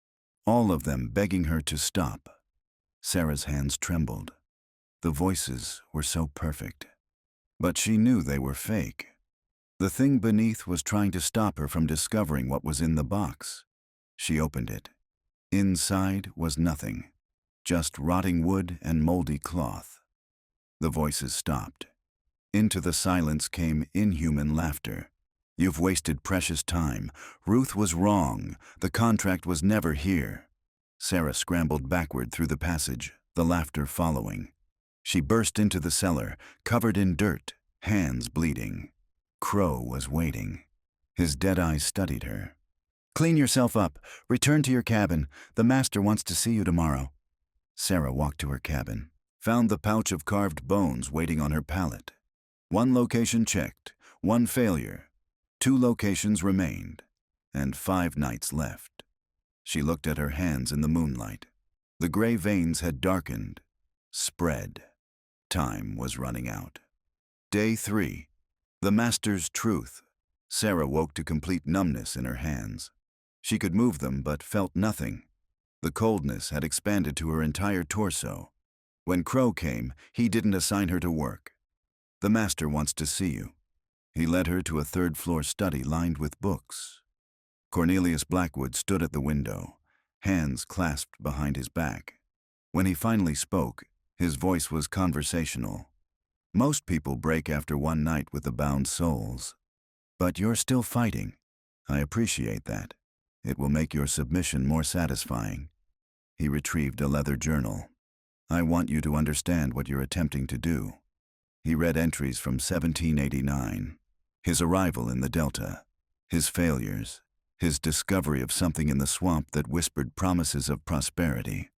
all of them begging her to stop. Sarah's hands trembled. The voices were so perfect. But she knew they were fake. The thing beneath was trying to stop her from discovering what was in the box. She opened it. Inside was nothing, just rotting wood and moldy cloth. The voices stopped. Into the silence came inhuman laughter. "You've wasted precious time. Ruth was wrong. The contract was never here." Sarah scrambled backward through the passage, the laughter following. She burst into the cellar, covered in dirt, hands bleeding. Crow was waiting. His dead eyes studied her. "Clean yourself up. Return to your cabin. The master wants to see you tomorrow." Sarah walked to her cabin, found the pouch of carved bones waiting on her pallet. One location checked, one failure. 2 locations remained, and 5 nights left. She looked at her hands in the moonlight. The gray veins had darkened, spread. Time was running out. Day 3. The master's truth. Sarah woke to complete numbness in her hands. She could move them but felt nothing. The coldness had expanded to her entire torso. When Crow came, he didn't assign her to work. "The master wants to see you." He led her to a 3rd-floor study lined with books. Cornelius Blackwood stood at the window, hands clasped behind his back. When he finally spoke, his voice was conversational. "Most people break after one night with the bound souls. But you're still fighting. I appreciate that. It will make your submission more satisfying." He retrieved a leather journal. "I want you to understand what you're attempting to do." He read entries from 1789. His arrival in the Delta. His failures. His discovery of something in the swamp that whispered promises of prosperity.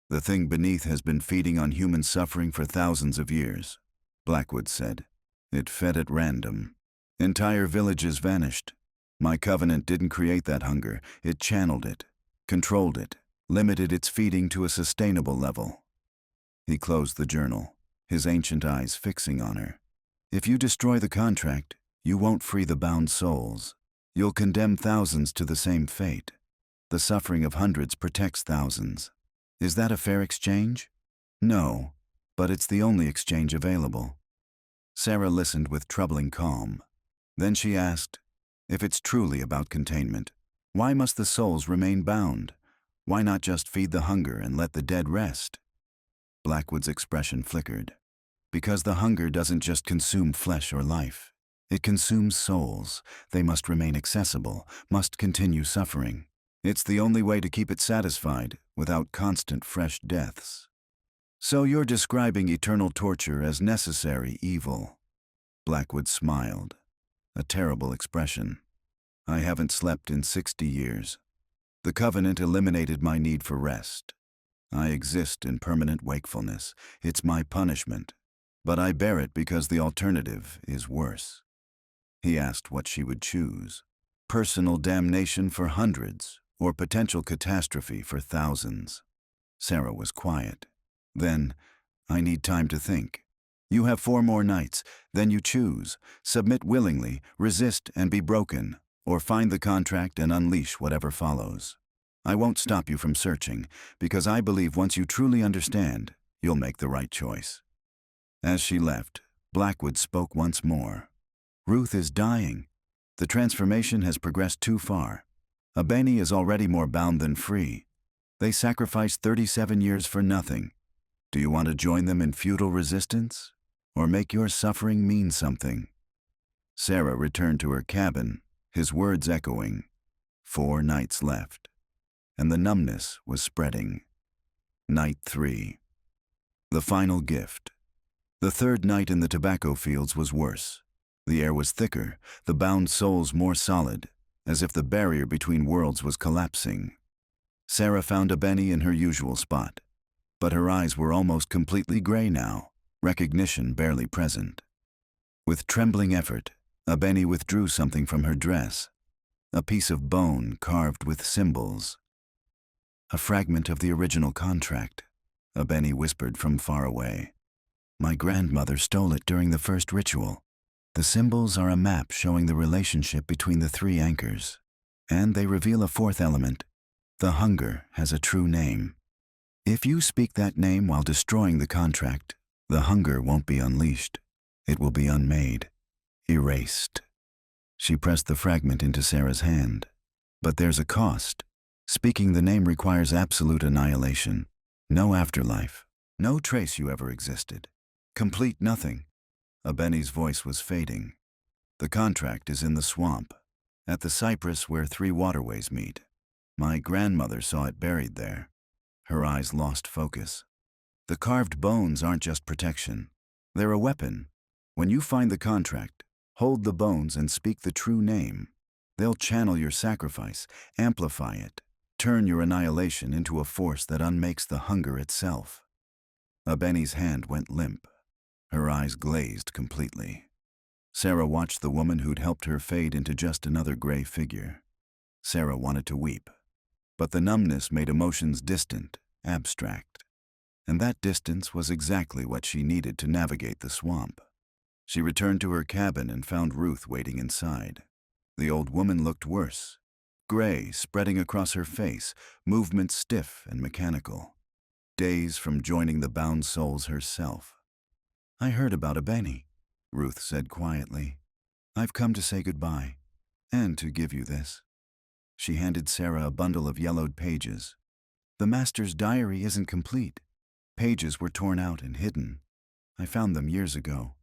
"The thing beneath has been feeding on human suffering for thousands of years," Blackwood said. "It fed at random. Entire villages vanished. My covenant didn't create that hunger. It channeled it, controlled it, limited its feeding to a sustainable level." He closed the journal, his ancient eyes fixing on her. "If you destroy the contract, you won't free the bound souls. You'll condemn thousands to the same fate. The suffering of hundreds protects thousands. Is that a fair exchange?" "No, but it's the only exchange available." Sarah listened with troubling calm. Then she asked, "If it's truly about containment, why must the souls remain bound? Why not just feed the hunger and let the dead rest?" Blackwood's expression flickered. "Because the hunger doesn't just consume flesh or life. It consumes souls. They must remain accessible, must continue suffering. It's the only way to keep it satisfied, without constant fresh deaths." "So you're describing eternal torture as necessary evil?" Blackwood smiled. A terrible expression. "I haven't slept in 60 years. The covenant eliminated my need for rest. I exist in permanent wakefulness. It's my punishment. But I bear it because the alternative is worse." He asked what she would choose. Personal damnation for hundreds, or potential catastrophe for thousands. Sarah was quiet. Then, "I need time to think. You have 4 more nights, then you choose. Submit willingly, resist and be broken, or find the contract and unleash whatever follows. I won't stop you from searching, because I believe once you truly understand, you'll make the right choice." As she left, Blackwood spoke once more. "Ruth is dying. The transformation has progressed too far. Abeni is already more bound than free. They sacrificed 37 years for nothing. Do you want to join them in futile resistance? or make your suffering mean something. Sarah returned to her cabin, his words echoing. 4 nights left, and the numbness was spreading. Night 3. The final gift. The third night in the tobacco fields was worse. The air was thicker, the bound souls more solid, as if the barrier between worlds was collapsing. Sarah found Abeni in her usual spot, but her eyes were almost completely gray now, recognition barely present. With trembling effort, Abeni withdrew something from her dress, a piece of bone carved with symbols. A fragment of the original contract, Abeni whispered from far away. My grandmother stole it during the first ritual. The symbols are a map showing the relationship between the 3 anchors, and they reveal a 4th element. The hunger has a true name. If you speak that name while destroying the contract, the hunger won't be unleashed. It will be unmade, erased. She pressed the fragment into Sarah's hand. But there's a cost. Speaking the name requires absolute annihilation. No afterlife. No trace you ever existed. Complete nothing. Abeni's voice was fading. The contract is in the swamp, at the cypress where 3 waterways meet. My grandmother saw it buried there. Her eyes lost focus. The carved bones aren't just protection. They're a weapon. When you find the contract, hold the bones and speak the true name. They'll channel your sacrifice, amplify it, turn your annihilation into a force that unmakes the hunger itself. Abeni's hand went limp. Her eyes glazed completely. Sarah watched the woman who'd helped her fade into just another gray figure. Sarah wanted to weep, but the numbness made emotions distant, abstract. And that distance was exactly what she needed to navigate the swamp. She returned to her cabin and found Ruth waiting inside. The old woman looked worse. Gray spreading across her face, movements stiff and mechanical. Days from joining the bound souls herself. I heard about Abeni, Ruth said quietly. I've come to say goodbye, and to give you this. She handed Sarah a bundle of yellowed pages. The master's diary isn't complete. Pages were torn out and hidden. I found them years ago.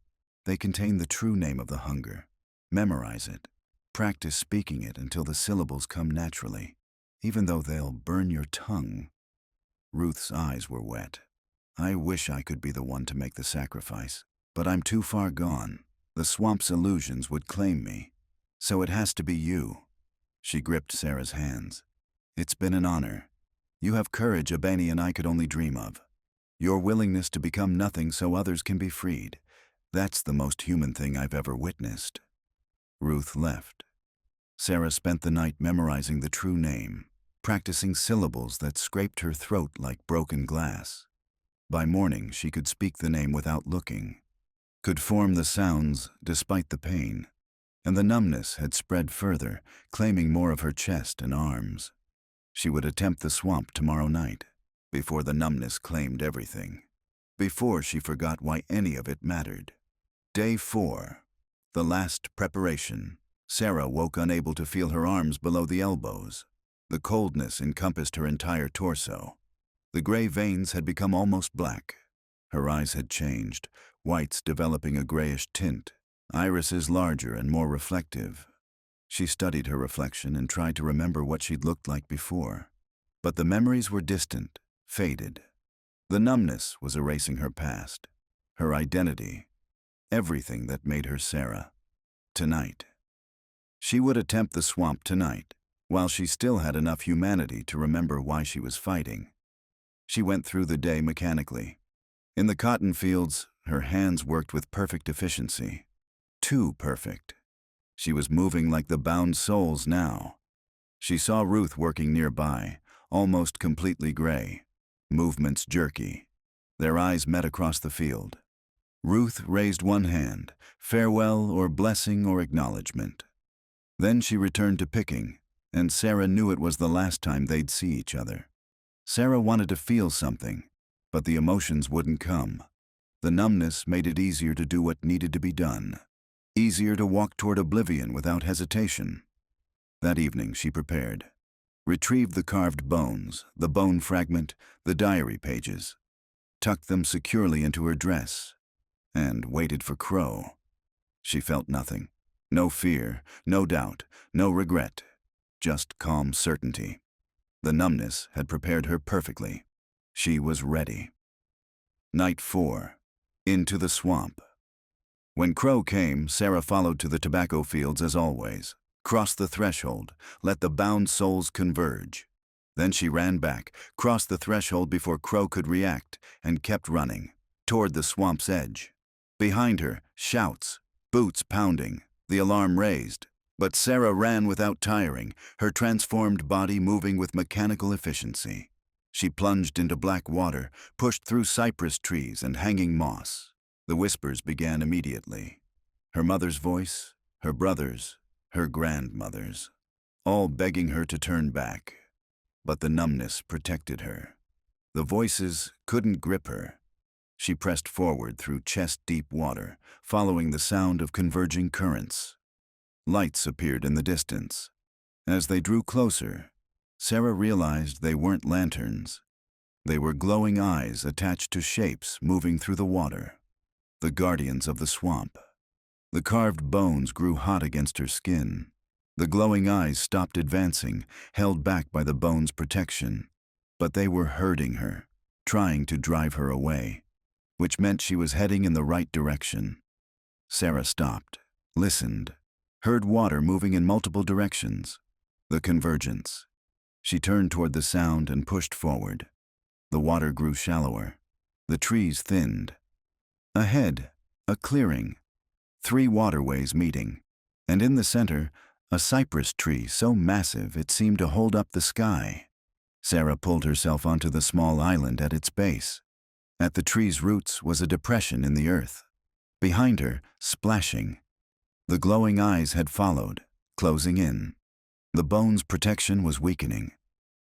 They contain the true name of the hunger. Memorize it. Practice speaking it until the syllables come naturally, even though they'll burn your tongue. Ruth's eyes were wet. I wish I could be the one to make the sacrifice, but I'm too far gone. The swamp's illusions would claim me. So it has to be you. She gripped Sarah's hands. It's been an honor. You have courage Abeni and I could only dream of. Your willingness to become nothing so others can be freed. That's the most human thing I've ever witnessed. Ruth left. Sarah spent the night memorizing the true name, practicing syllables that scraped her throat like broken glass. By morning, she could speak the name without looking, could form the sounds despite the pain, and the numbness had spread further, claiming more of her chest and arms. She would attempt the swamp tomorrow night, before the numbness claimed everything, before she forgot why any of it mattered. Day 4. The last preparation. Sarah woke unable to feel her arms below the elbows. The coldness encompassed her entire torso. The gray veins had become almost black. Her eyes had changed, whites developing a grayish tint, irises larger and more reflective. She studied her reflection and tried to remember what she'd looked like before. But the memories were distant, faded. The numbness was erasing her past, her identity, everything that made her Sarah. Tonight. She would attempt the swamp tonight, while she still had enough humanity to remember why she was fighting. She went through the day mechanically. In the cotton fields, her hands worked with perfect efficiency. Too perfect. She was moving like the bound souls now. She saw Ruth working nearby, almost completely gray, movements jerky. Their eyes met across the field. Ruth raised one hand, farewell or blessing or acknowledgement. Then she returned to picking, and Sarah knew it was the last time they'd see each other. Sarah wanted to feel something, but the emotions wouldn't come. The numbness made it easier to do what needed to be done, easier to walk toward oblivion without hesitation. That evening she prepared, retrieved the carved bones, the bone fragment, the diary pages, tucked them securely into her dress. and waited for Crow. She felt nothing. No fear, no doubt, no regret, just calm certainty. The numbness had prepared her perfectly. She was ready. Night 4. Into the swamp. When Crow came, Sarah followed to the tobacco fields as always, crossed the threshold, let the bound souls converge. Then she ran back, crossed the threshold before Crow could react, and kept running, toward the swamp's edge. Behind her, shouts, boots pounding, the alarm raised. But Sarah ran without tiring, her transformed body moving with mechanical efficiency. She plunged into black water, pushed through cypress trees and hanging moss. The whispers began immediately. Her mother's voice, her brother's, her grandmother's, all begging her to turn back. But the numbness protected her. The voices couldn't grip her. She pressed forward through chest-deep water, following the sound of converging currents. Lights appeared in the distance. As they drew closer, Sarah realized they weren't lanterns. They were glowing eyes attached to shapes moving through the water. The guardians of the swamp. The carved bones grew hot against her skin. The glowing eyes stopped advancing, held back by the bones' protection. But they were herding her, trying to drive her away, which meant she was heading in the right direction. Sarah stopped, listened, heard water moving in multiple directions. The convergence. She turned toward the sound and pushed forward. The water grew shallower. The trees thinned. Ahead, a clearing. 3 waterways meeting. And in the center, a cypress tree so massive it seemed to hold up the sky. Sarah pulled herself onto the small island at its base. At the tree's roots was a depression in the earth. Behind her, splashing. The glowing eyes had followed, closing in. The bones' protection was weakening.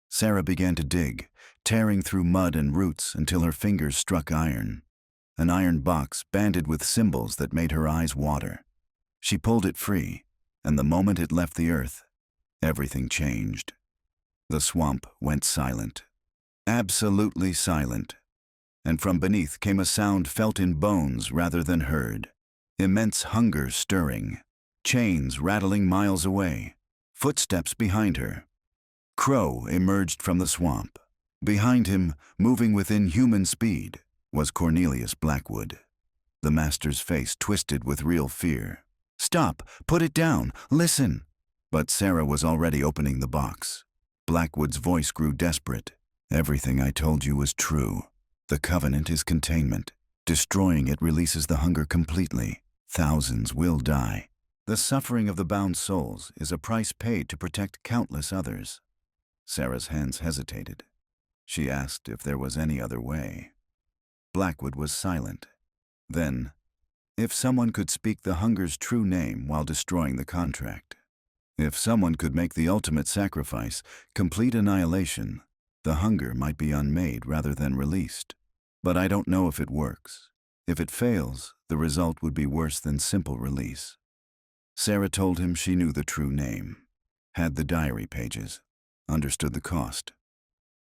Sarah began to dig, tearing through mud and roots until her fingers struck iron. An iron box banded with symbols that made her eyes water. She pulled it free, and the moment it left the earth, everything changed. The swamp went silent. Absolutely silent. And from beneath came a sound felt in bones rather than heard. Immense hunger stirring. Chains rattling miles away. Footsteps behind her. Crow emerged from the swamp. Behind him, moving with inhuman speed, was Cornelius Blackwood. The master's face twisted with real fear. "Stop! Put it down! Listen!" But Sarah was already opening the box. Blackwood's voice grew desperate. "Everything I told you was true. The covenant is containment. Destroying it releases the hunger completely. Thousands will die. The suffering of the bound souls is a price paid to protect countless others." Sarah's hands hesitated. She asked if there was any other way. Blackwood was silent. Then, if someone could speak the hunger's true name while destroying the contract. If someone could make the ultimate sacrifice, complete annihilation, the hunger might be unmade rather than released. But I don't know if it works. If it fails, the result would be worse than simple release. Sarah told him she knew the true name, had the diary pages, understood the cost.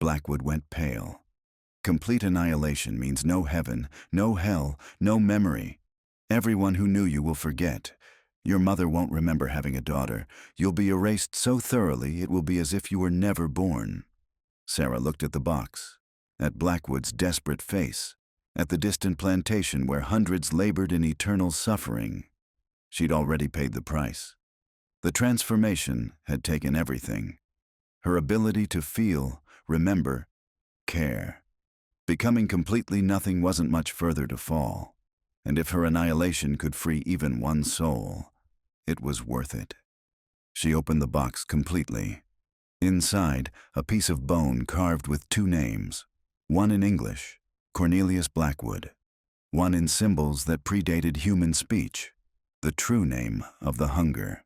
Blackwood went pale. Complete annihilation means no heaven, no hell, no memory. Everyone who knew you will forget. Your mother won't remember having a daughter. You'll be erased so thoroughly it will be as if you were never born. Sarah looked at the box, at Blackwood's desperate face, at the distant plantation where hundreds labored in eternal suffering. She'd already paid the price. The transformation had taken everything. Her ability to feel, remember, care. Becoming completely nothing wasn't much further to fall. And if her annihilation could free even one soul, it was worth it. She opened the box completely. Inside, a piece of bone carved with 2 names, one in English, Cornelius Blackwood, one in symbols that predated human speech, the true name of the hunger.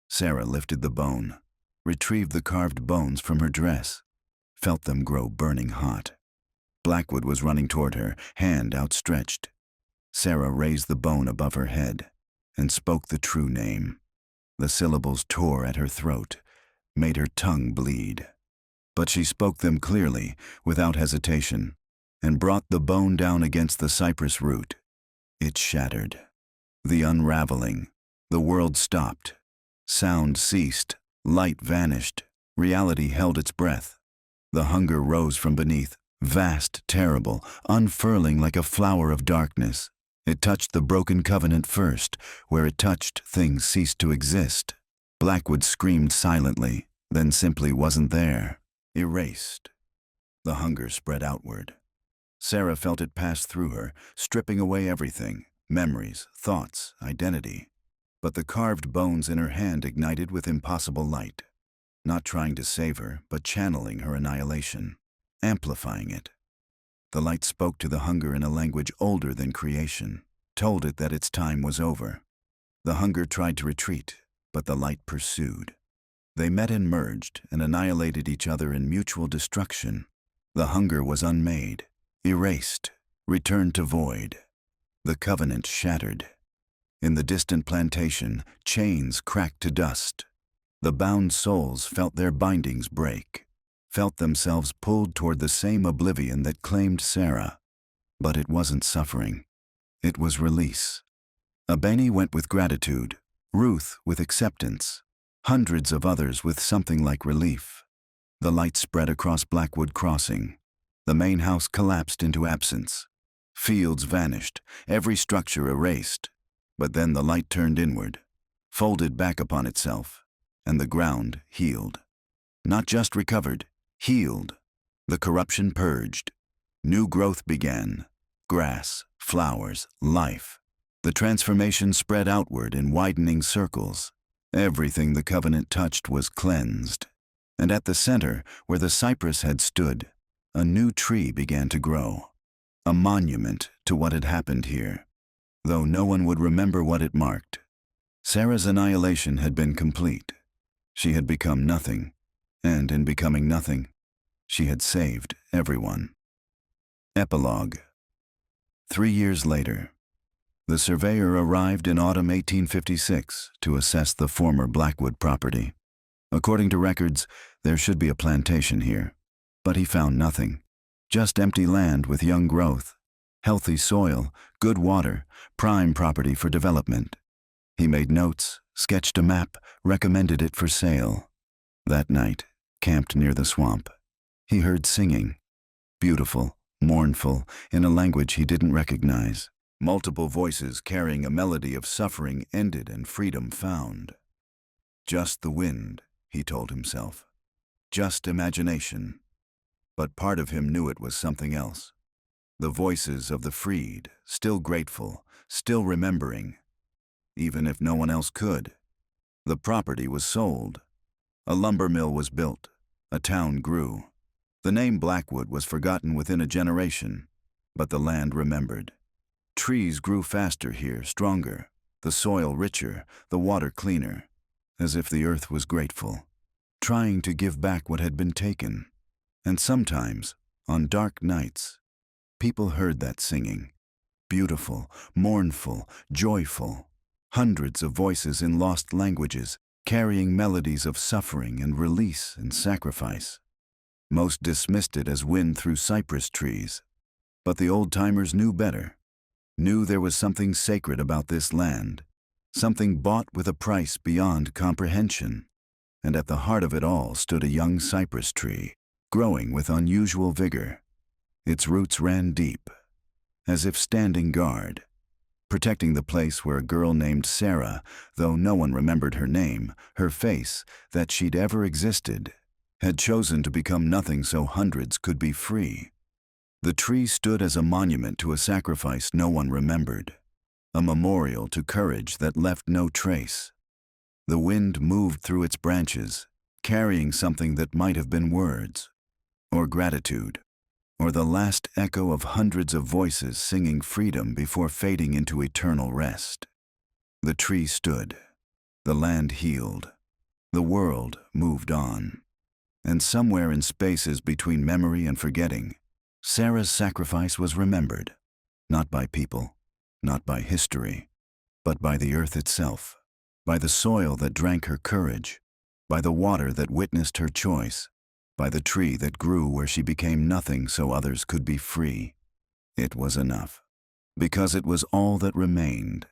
Sarah lifted the bone, retrieved the carved bones from her dress, felt them grow burning hot. Blackwood was running toward her, hand outstretched. Sarah raised the bone above her head and spoke the true name. The syllables tore at her throat, made her tongue bleed. But she spoke them clearly, without hesitation, and brought the bone down against the cypress root. It shattered. The unraveling. The world stopped. Sound ceased. Light vanished. Reality held its breath. The hunger rose from beneath, vast, terrible, unfurling like a flower of darkness. It touched the broken covenant first. Where it touched, things ceased to exist. Blackwood screamed silently, then simply wasn't there. Erased. The hunger spread outward. Sarah felt it pass through her, stripping away everything, memories, thoughts, identity. But the carved bones in her hand ignited with impossible light. Not trying to save her, but channeling her annihilation, amplifying it. The light spoke to the hunger in a language older than creation, told it that its time was over. The hunger tried to retreat, but the light pursued. They met and merged and annihilated each other in mutual destruction. The hunger was unmade, erased, returned to void. The covenant shattered. In the distant plantation, chains cracked to dust. The bound souls felt their bindings break, felt themselves pulled toward the same oblivion that claimed Sarah. But it wasn't suffering. It was release. Abeni went with gratitude, Ruth with acceptance, hundreds of others with something like relief. The light spread across Blackwood Crossing. The main house collapsed into absence. Fields vanished, every structure erased. But then the light turned inward, folded back upon itself, and the ground healed. Not just recovered, healed. The corruption purged. New growth began. Grass, flowers, life. The transformation spread outward in widening circles. Everything the covenant touched was cleansed. And at the center, where the cypress had stood, a new tree began to grow. A monument to what had happened here, though no one would remember what it marked. Sarah's annihilation had been complete. She had become nothing, and in becoming nothing, she had saved everyone. Epilogue. 3 years later, the surveyor arrived in autumn 1856 to assess the former Blackwood property. According to records, there should be a plantation here, but he found nothing. Just empty land with young growth, healthy soil, good water, prime property for development. He made notes, sketched a map, recommended it for sale. That night, camped near the swamp, he heard singing. Beautiful, mournful, in a language he didn't recognize. Multiple voices carrying a melody of suffering ended and freedom found. Just the wind, he told himself. Just imagination. But part of him knew it was something else. The voices of the freed, still grateful, still remembering. Even if no one else could. The property was sold. A lumber mill was built. A town grew. The name Blackwood was forgotten within a generation, but the land remembered. Trees grew faster here, stronger, the soil richer, the water cleaner, as if the earth was grateful, trying to give back what had been taken. And sometimes, on dark nights, people heard that singing. Beautiful, mournful, joyful. Hundreds of voices in lost languages, carrying melodies of suffering and release and sacrifice. Most dismissed it as wind through cypress trees. But the old-timers knew better. Knew there was something sacred about this land. Something bought with a price beyond comprehension. And at the heart of it all stood a young cypress tree, growing with unusual vigor. Its roots ran deep, as if standing guard, protecting the place where a girl named Sarah, though no one remembered her name, her face, that she'd ever existed, had chosen to become nothing so hundreds could be free. The tree stood as a monument to a sacrifice no one remembered, a memorial to courage that left no trace. The wind moved through its branches, carrying something that might have been words, or gratitude, or the last echo of hundreds of voices singing freedom before fading into eternal rest. The tree stood. The land healed. The world moved on. And somewhere in spaces between memory and forgetting, Sarah's sacrifice was remembered, not by people, not by history, but by the earth itself, by the soil that drank her courage, by the water that witnessed her choice, by the tree that grew where she became nothing so others could be free. It was enough. because it was all that remained.